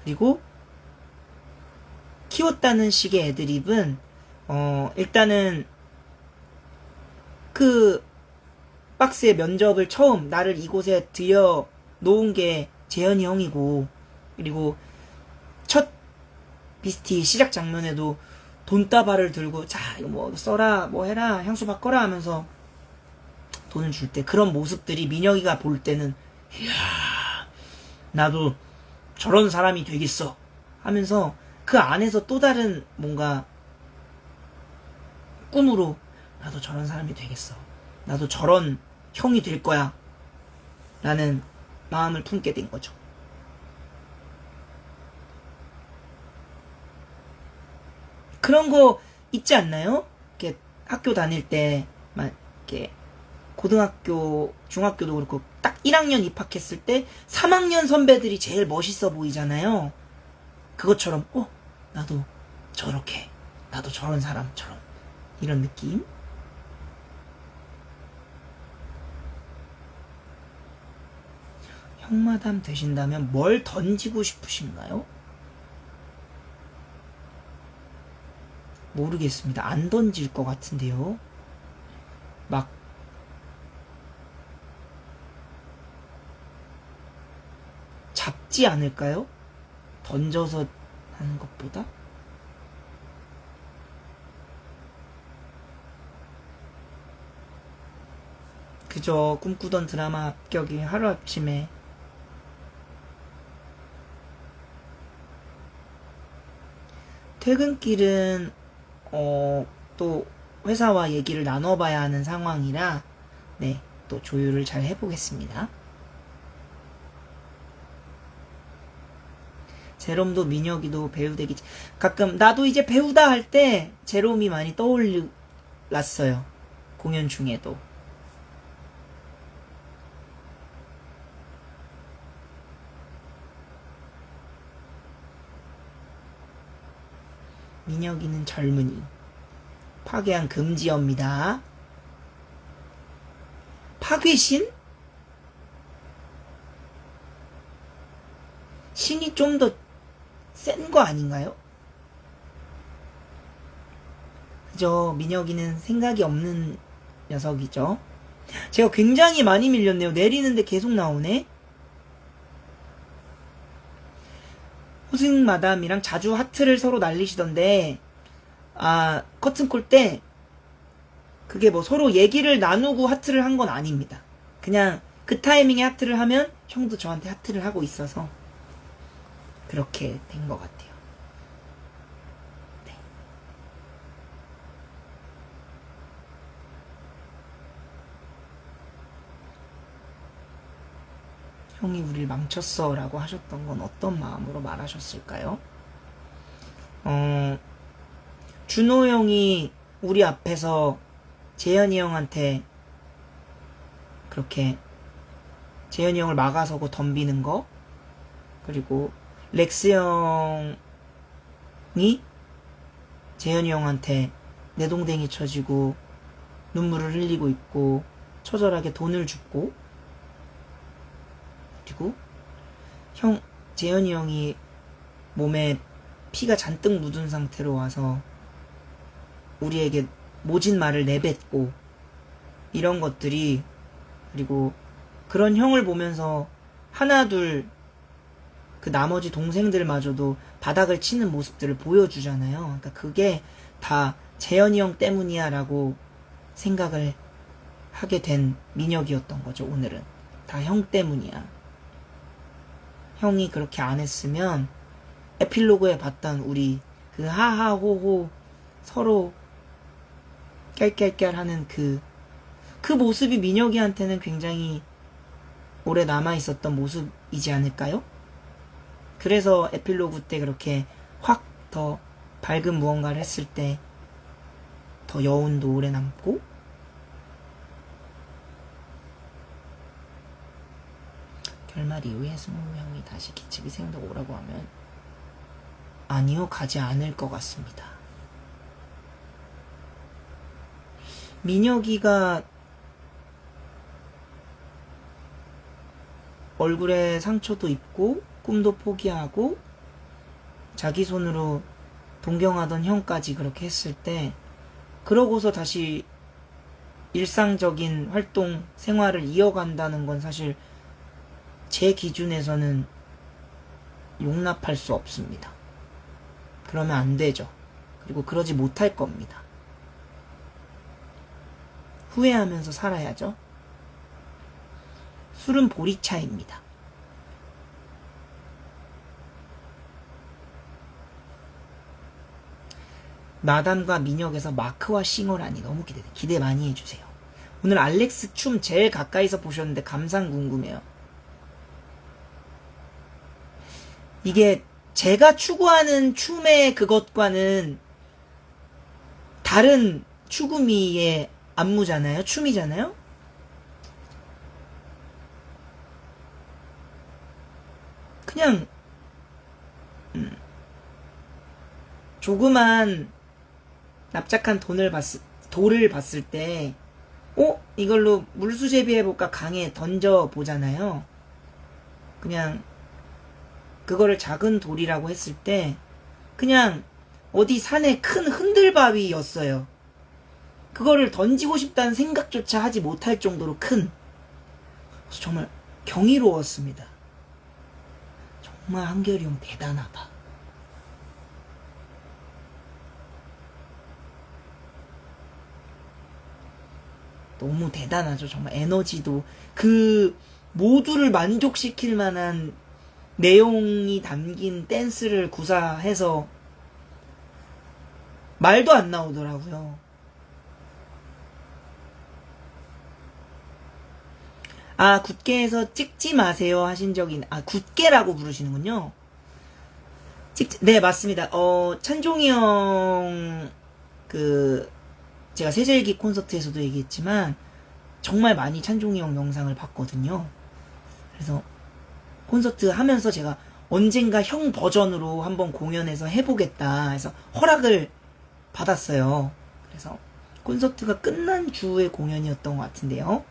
그리고 키웠다는 식의 애드립은 일단은 그 박스의 면접을 처음 나를 이곳에 들여 놓은 게 재현이 형이고, 그리고 첫 비스티 시작 장면에도 돈다발을 들고 자 이거 뭐 써라 뭐 해라 향수 바꿔라 하면서 돈을 줄 때 그런 모습들이 민혁이가 볼 때는 이야 나도 저런 사람이 되겠어 하면서 그 안에서 또 다른 뭔가 꿈으로 나도 저런 사람이 되겠어, 나도 저런 형이 될 거야 라는 마음을 품게 된 거죠. 그런 거 있지 않나요? 이렇게 학교 다닐 때, 막, 이렇게, 고등학교, 중학교도 그렇고, 딱 1학년 입학했을 때 3학년 선배들이 제일 멋있어 보이잖아요. 그것처럼 나도 저렇게, 나도 저런 사람처럼, 이런 느낌. 형마담 되신다면 뭘 던지고 싶으신가요? 모르겠습니다. 안 던질 것 같은데요. 막 잡지 않을까요? 던져서 하는 것보다? 그저 꿈꾸던 드라마 합격이 하루아침에 퇴근길은 또 회사와 얘기를 나눠봐야 하는 상황이라 네, 또 조율을 잘 해보겠습니다. 제롬도 민혁이도 배우 되기 가끔 나도 이제 배우다 할 때 제롬이 많이 떠올랐어요. 공연 중에도. 민혁이는 젊은이. 파괴한 금지어입니다. 파괴신? 신이 좀 더 센 거 아닌가요? 그죠. 민혁이는 생각이 없는 녀석이죠. 제가 굉장히 많이 밀렸네요. 내리는데 계속 나오네. 호승 마담이랑 자주 하트를 서로 날리시던데, 커튼콜 때 그게 뭐 서로 얘기를 나누고 하트를 한 건 아닙니다. 그냥 그 타이밍에 하트를 하면 형도 저한테 하트를 하고 있어서 그렇게 된 것 같아요. 네. 형이 우릴 망쳤어 라고 하셨던 건 어떤 마음으로 말하셨을까요? 준호 형이 우리 앞에서 재현이 형한테 그렇게 재현이 형을 막아서고 덤비는 거, 그리고 렉스 형이 재현이 형한테 내동댕이 쳐지고 눈물을 흘리고 있고 처절하게 돈을 줍고, 그리고 재현이 형이 몸에 피가 잔뜩 묻은 상태로 와서 우리에게 모진 말을 내뱉고, 이런 것들이, 그리고 그런 형을 보면서 하나 둘 그 나머지 동생들마저도 바닥을 치는 모습들을 보여주잖아요. 그러니까 그게 다 재현이 형 때문이야 라고 생각을 하게 된 민혁이었던 거죠. 오늘은 다 형 때문이야. 형이 그렇게 안 했으면 에필로그에 봤던 우리 그 하하호호 서로 깔깔깔 하는 그 모습이 민혁이한테는 굉장히 오래 남아있었던 모습이지 않을까요? 그래서 에필로그 때 그렇게 확 더 밝은 무언가를 했을 때 더 여운도 오래 남고, 결말 이후에 승우 형이 다시 기측이 생기고 오라고 하면 아니요, 가지 않을 것 같습니다. 민혁이가 얼굴에 상처도 입고 꿈도 포기하고 자기 손으로 동경하던 형까지 그렇게 했을 때, 그러고서 다시 일상적인 활동 생활을 이어간다는 건 사실 제 기준에서는 용납할 수 없습니다. 그러면 안 되죠. 그리고 그러지 못할 겁니다. 후회하면서 살아야죠. 술은 보리차입니다. 마담과 민혁에서 마크와 싱어라니 너무 기대돼. 기대 많이 해주세요. 오늘 알렉스 춤 제일 가까이서 보셨는데 감상 궁금해요. 이게 제가 추구하는 춤의 그것과는 다른 추구미의 안무잖아요. 춤이잖아요. 그냥 조그만 납작한 돌을 봤을 때 이걸로 물수제비해볼까 강에 던져보잖아요. 그냥 그거를 작은 돌이라고 했을 때 그냥 어디 산에 큰 흔들바위였어요. 그거를 던지고 싶다는 생각조차 하지 못할 정도로 큰, 정말 경이로웠습니다. 정말 한결이 형 대단하다. 너무 대단하죠. 정말 에너지도 그 모두를 만족시킬 만한 내용이 담긴 댄스를 구사해서 말도 안 나오더라고요. 굿게에서 찍지 마세요 하신 적이, 굿게라고 부르시는군요. 네, 맞습니다. 찬종이 형, 제가 세제일기 콘서트에서도 얘기했지만, 정말 많이 찬종이 형 영상을 봤거든요. 그래서, 콘서트 하면서 제가 언젠가 형 버전으로 한번 공연해서 해보겠다 해서 허락을 받았어요. 그래서, 콘서트가 끝난 주의 공연이었던 것 같은데요.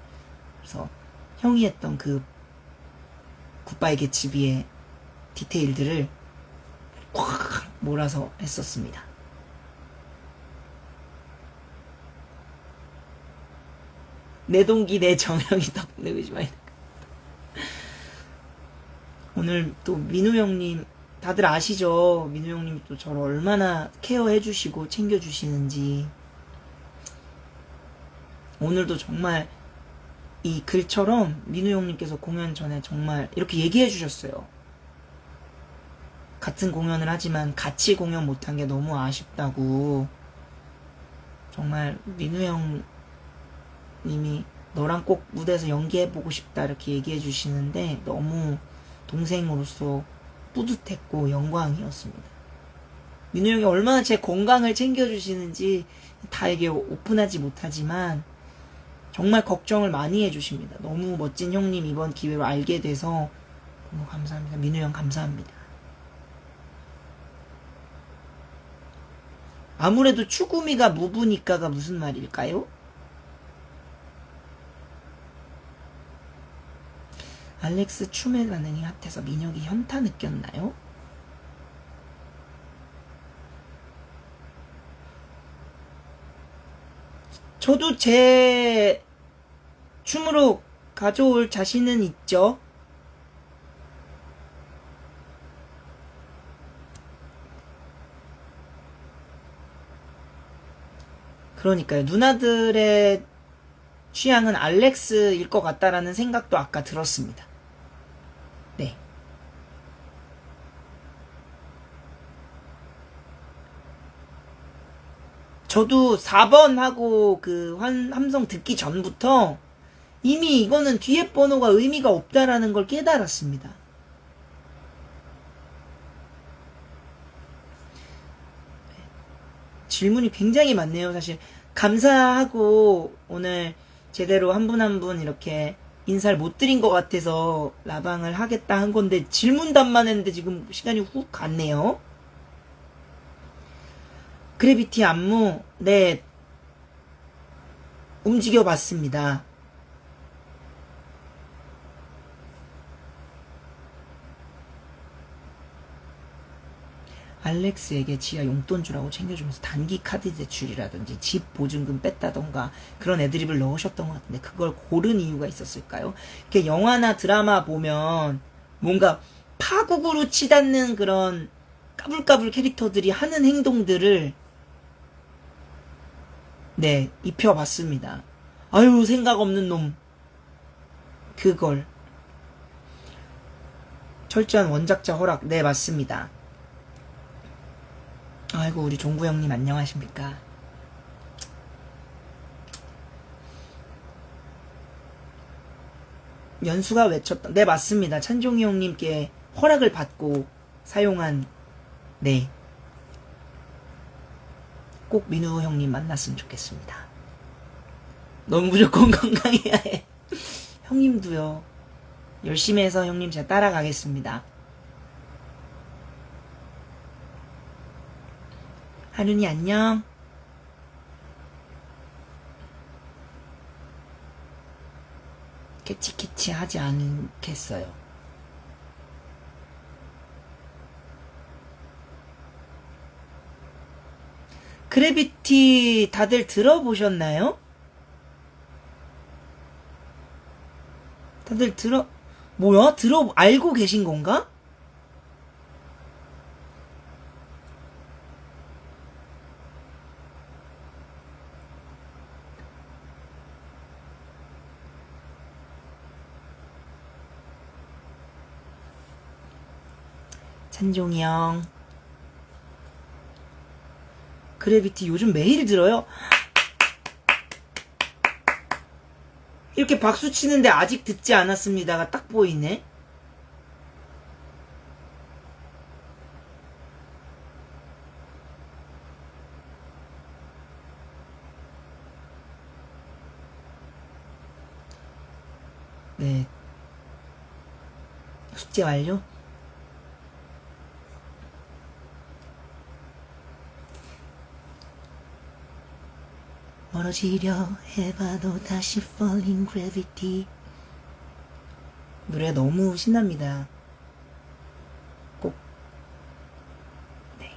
그래서, 형이 했던 그 굿바이 개츠비의 디테일들을 확 몰아서 했었습니다. 내 동기 내 정형이 덕분에 의지마이. 오늘 또 민우 형님 다들 아시죠? 민우 형님 또 저를 얼마나 케어해 주시고 챙겨 주시는지. 오늘도 정말 이 글처럼 민우 형님께서 공연 전에 정말 이렇게 얘기해 주셨어요. 같은 공연을 하지만 같이 공연 못한 게 너무 아쉽다고. 정말 민우 형님이 너랑 꼭 무대에서 연기해보고 싶다 이렇게 얘기해 주시는데 너무 동생으로서 뿌듯했고 영광이었습니다. 민우 형이 얼마나 제 건강을 챙겨주시는지 다 이게 오픈하지 못하지만 정말 걱정을 많이 해주십니다. 너무 멋진 형님 이번 기회로 알게 돼서 너무 감사합니다. 민우 형 감사합니다. 아무래도 추구미가 무부니까가 무슨 말일까요? 알렉스 춤의 반응이 핫해서 민혁이 현타 느꼈나요? 저도 제 춤으로 가져올 자신은 있죠. 그러니까요. 누나들의 취향은 알렉스일 것 같다라는 생각도 아까 들었습니다. 네. 저도 4번 하고 그 함성 듣기 전부터 이미 이거는 뒤에 번호가 의미가 없다라는 걸 깨달았습니다. 질문이 굉장히 많네요. 사실 감사하고 오늘 제대로 한 분 한 분 이렇게 인사를 못 드린 것 같아서 라방을 하겠다 한 건데 질문답만 했는데 지금 시간이 훅 갔네요. 그래비티 안무 네 움직여 봤습니다. 알렉스에게 지하 용돈 주라고 챙겨주면서 단기 카드 대출이라든지 집 보증금 뺐다던가 그런 애드립을 넣으셨던 것 같은데 그걸 고른 이유가 있었을까요? 이렇게 영화나 드라마 보면 뭔가 파국으로 치닫는 그런 까불까불 캐릭터들이 하는 행동들을 네 입혀봤습니다. 아유 생각 없는 놈. 그걸 철저한 원작자 허락 네 맞습니다. 아이고 우리 종구 형님 안녕하십니까? 연수가 외쳤던 네 맞습니다. 찬종이 형님께 허락을 받고 사용한 네 꼭 민우 형님 만났으면 좋겠습니다. 넌 무조건 건강해야 해. 형님도요. 열심히 해서 형님 제가 따라가겠습니다. 하륜이 안녕. 캐치캐치 하지 않겠어요. 그래비티 다들 들어보셨나요? 다들 뭐야? 알고 계신 건가? 찬종이 형. 그래비티 요즘 매일 들어요? 이렇게 박수 치는데 아직 듣지 않았습니다가 딱 보이네. 네. 숙제 완료? 멀어지려 해봐도 다시 falling gravity. 노래 너무 신납니다. 꼭. 네.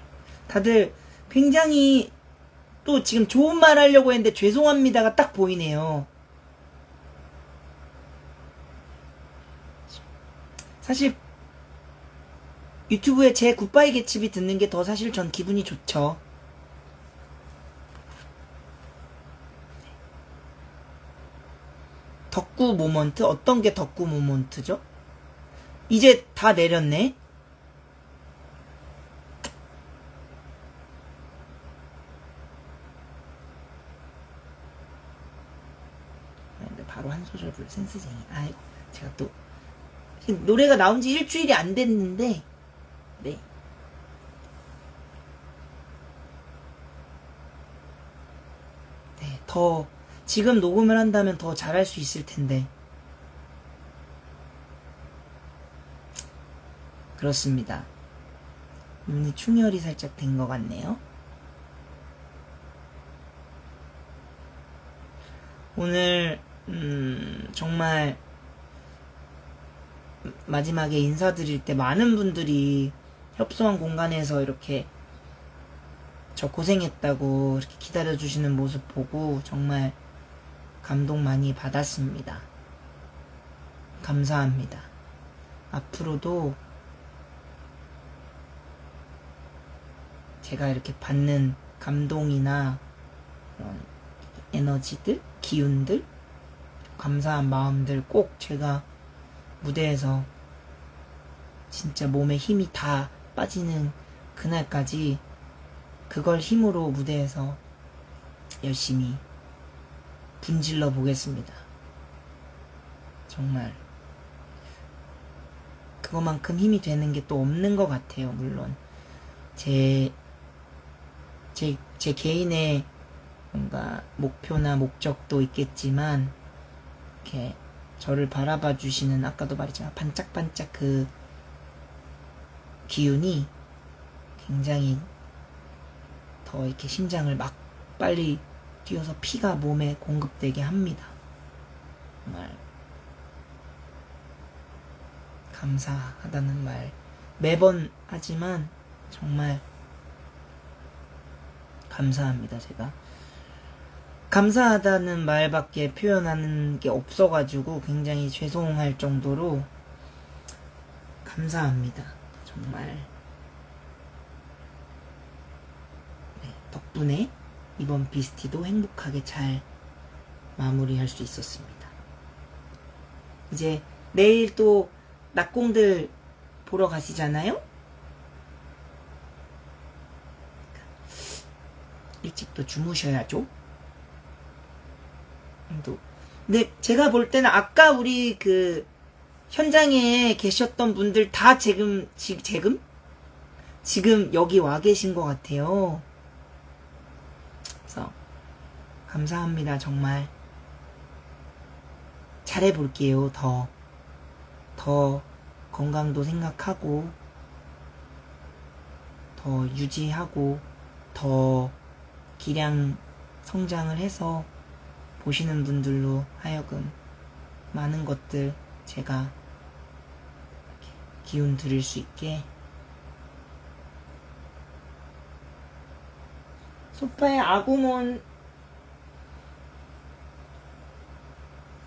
다들 굉장히 또 지금 좋은 말 하려고 했는데 죄송합니다가 딱 보이네요. 사실 유튜브에 제 굿바이 개츠비 듣는 게 더 사실 전 기분이 좋죠. 덕구 모먼트? 어떤 게 덕구 모먼트죠? 이제 다 내렸네? 근데 바로 한 소절 부를 센스쟁이. 아이고, 제가 또 노래가 나온 지 일주일이 안 됐는데, 네. 네, 지금 녹음을 한다면 더 잘할 수 있을 텐데. 그렇습니다. 눈이 충혈이 살짝 된 것 같네요. 오늘 정말 마지막에 인사드릴 때 많은 분들이 협소한 공간에서 이렇게 저 고생했다고 이렇게 기다려주시는 모습 보고 정말 감동 많이 받았습니다. 감사합니다. 앞으로도 제가 이렇게 받는 감동이나 그런 에너지들, 기운들, 감사한 마음들 꼭 제가 무대에서 진짜 몸에 힘이 다 빠지는 그날까지 그걸 힘으로 무대에서 열심히 분질러 보겠습니다. 정말 그거만큼 힘이 되는 게 또 없는 것 같아요. 물론 제 개인의 뭔가 목표나 목적도 있겠지만 이렇게 저를 바라봐 주시는, 아까도 말했지만 반짝반짝 그 기운이 굉장히 더 이렇게 심장을 막 빨리 뛰어서 피가 몸에 공급되게 합니다. 정말 감사하다는 말 매번 하지만 정말 감사합니다. 제가 감사하다는 말밖에 표현하는 게 없어가지고 굉장히 죄송할 정도로 감사합니다. 정말. 네, 덕분에 이번 비스티도 행복하게 잘 마무리할 수 있었습니다. 이제 내일 또 낙공들 보러 가시잖아요? 일찍 또 주무셔야죠. 근데 제가 볼 때는 아까 우리 그 현장에 계셨던 분들 다 지금 여기 와 계신 것 같아요. 그래서 감사합니다. 정말 잘해볼게요. 더 건강도 생각하고 더 유지하고 더 기량 성장을 해서 보시는 분들로 하여금 많은 것들 제가 기운 드릴 수 있게. 소파에 아구몬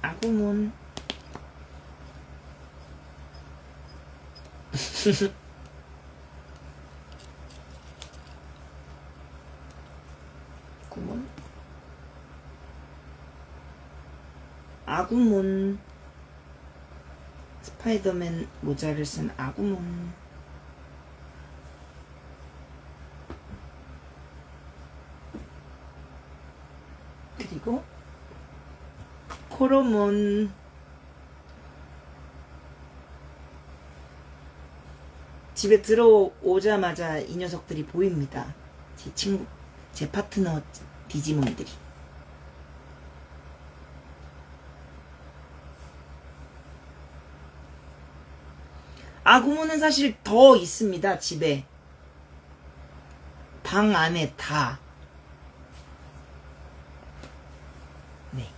아구몬 스파이더맨 모자를 쓴 아구몬. 그리고 코로몬. 집에 들어오자마자 이 녀석들이 보입니다. 제 친구, 제 파트너 디지몬들이. 아구몬은 사실 더 있습니다. 집에 방 안에 다. 네.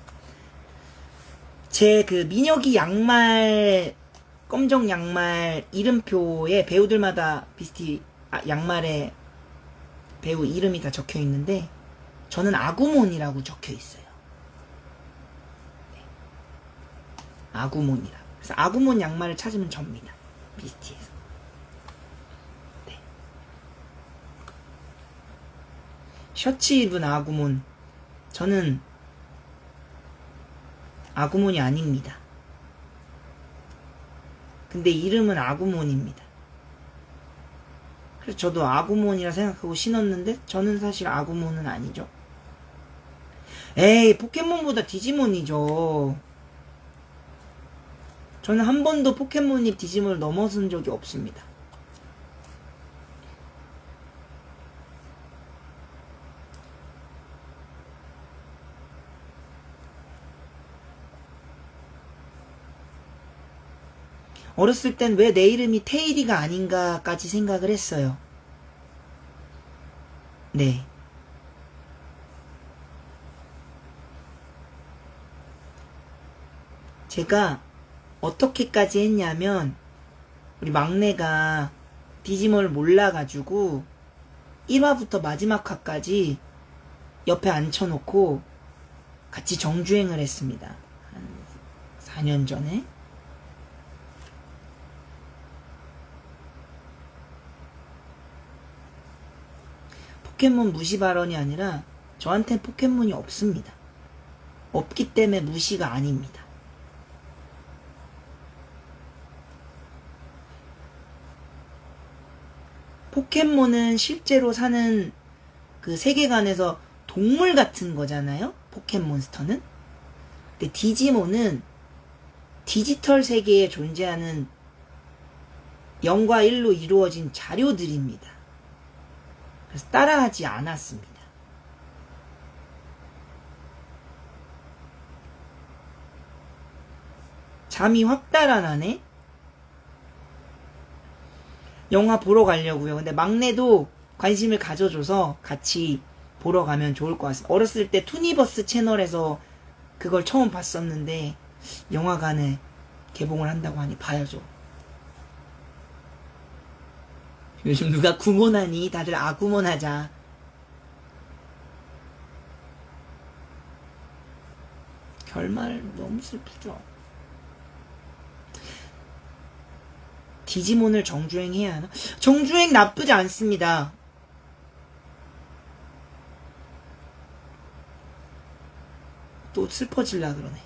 제 그 민혁이 양말, 검정 양말 이름표에 배우들마다 비스티 양말에 배우 이름이 다 적혀 있는데 저는 아구몬이라고 적혀 있어요. 네. 아구몬이라. 그래서 아구몬 양말을 찾으면 접니다. 비스티에서. 네. 셔츠 입은 아구몬. 저는 아구몬이 아닙니다. 근데 이름은 아구몬입니다. 그래서 저도 아구몬이라 생각하고 신었는데 저는 사실 아구몬은 아니죠. 에이, 포켓몬보다 디지몬이죠. 저는 한 번도 포켓몬이 디지몬을 넘어선 적이 없습니다. 어렸을 땐 왜 내 이름이 테일이가 아닌가까지 생각을 했어요. 네. 제가 어떻게까지 했냐면 우리 막내가 디지몬을 몰라가지고 1화부터 마지막 화까지 옆에 앉혀놓고 같이 정주행을 했습니다. 한 4년 전에. 포켓몬 무시 발언이 아니라 저한텐 포켓몬이 없습니다. 없기 때문에 무시가 아닙니다. 포켓몬은 실제로 사는 그 세계관에서 동물 같은 거잖아요. 포켓몬스터는. 근데 디지몬은 디지털 세계에 존재하는 0과 1로 이루어진 자료들입니다. 그래서 따라하지 않았습니다. 잠이 확 달아나네? 영화 보러 가려고요. 근데 막내도 관심을 가져줘서 같이 보러 가면 좋을 것 같습니다. 어렸을 때 투니버스 채널에서 그걸 처음 봤었는데 영화관에 개봉을 한다고 하니 봐야죠. 요즘 누가 구몬하니? 다들 아구몬 하자. 결말 너무 슬프죠. 디지몬을 정주행해야 하나? 정주행 나쁘지 않습니다. 또 슬퍼질라 그러네.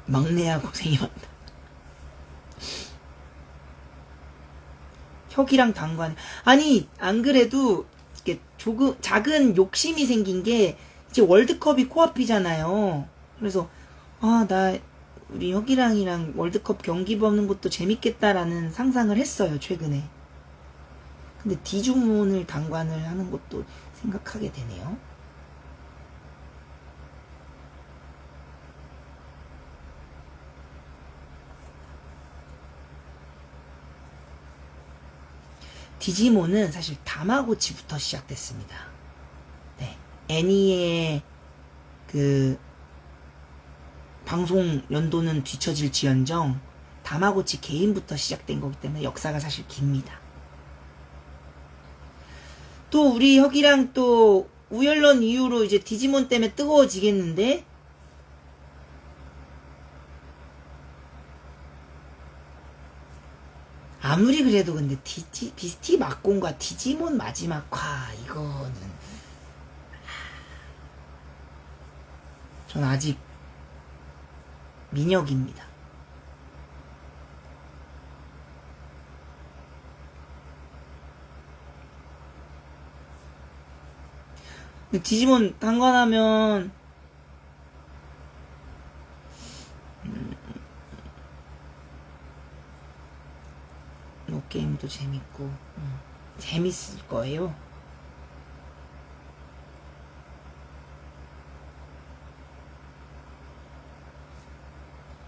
막내야 고생이 많다. 혁이랑 당관. 아니, 안 그래도 이렇게 작은 욕심이 생긴 게 이제 월드컵이 코앞이잖아요. 그래서 우리 혁이랑이랑 월드컵 경기 보는 것도 재밌겠다라는 상상을 했어요, 최근에. 근데 디주몬을 당관을 하는 것도 생각하게 되네요. 디지몬은 사실 다마고치부터 시작됐습니다. 네. 애니의 그 방송 연도는 뒤처질지언정 다마고치 게임부터 시작된 거기 때문에 역사가 사실 깁니다. 또 우리 혁이랑 또 우연런 이후로 이제 디지몬 때문에 뜨거워지겠는데? 아무리 그래도 근데 비스티 막공과 디지몬 마지막화 이거는 전 아직 민혁입니다. 근데 디지몬 한관하면 이 게임도 재밌고 재밌을 거예요.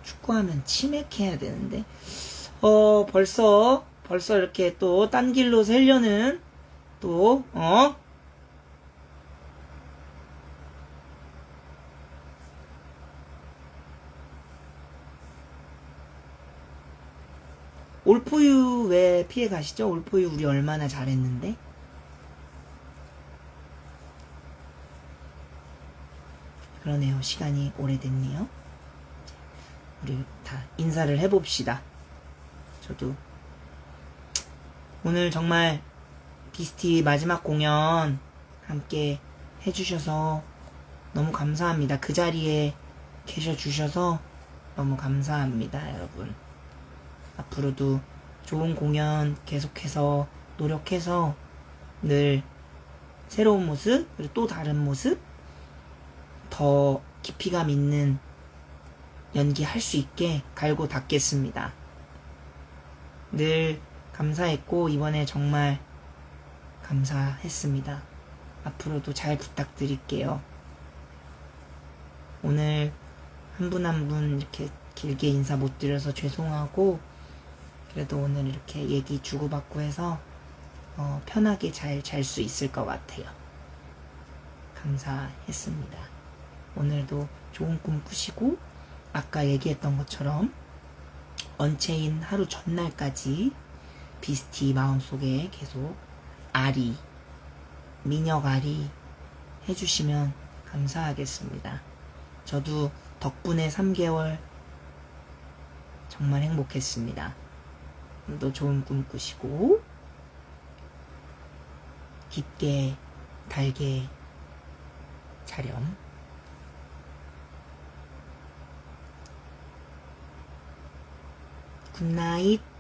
축구하면 치맥해야 되는데 벌써 이렇게 또 딴 길로 새려는 또 올포유 왜 피해 가시죠? 올포유 우리 얼마나 잘했는데? 그러네요. 시간이 오래됐네요. 우리 다 인사를 해봅시다. 저도 오늘 정말 비스티 마지막 공연 함께 해주셔서 너무 감사합니다. 그 자리에 계셔주셔서 너무 감사합니다, 여러분. 앞으로도 좋은 공연 계속해서 노력해서 늘 새로운 모습, 그리고 또 다른 모습, 더 깊이감 있는 연기할 수 있게 갈고 닦겠습니다. 늘 감사했고 이번에 정말 감사했습니다. 앞으로도 잘 부탁드릴게요. 오늘 한 분 한 분 이렇게 길게 인사 못 드려서 죄송하고 그래도 오늘 이렇게 얘기 주고받고 해서 편하게 잘 잘 수 있을 것 같아요. 감사했습니다. 오늘도 좋은 꿈 꾸시고 아까 얘기했던 것처럼 언체인 하루 전날까지 비스티 마음속에 계속 아리, 민혁 아리 해주시면 감사하겠습니다. 저도 덕분에 3개월 정말 행복했습니다. 오늘도 좋은 꿈 꾸시고 깊게 달게 자렴. 굿나잇.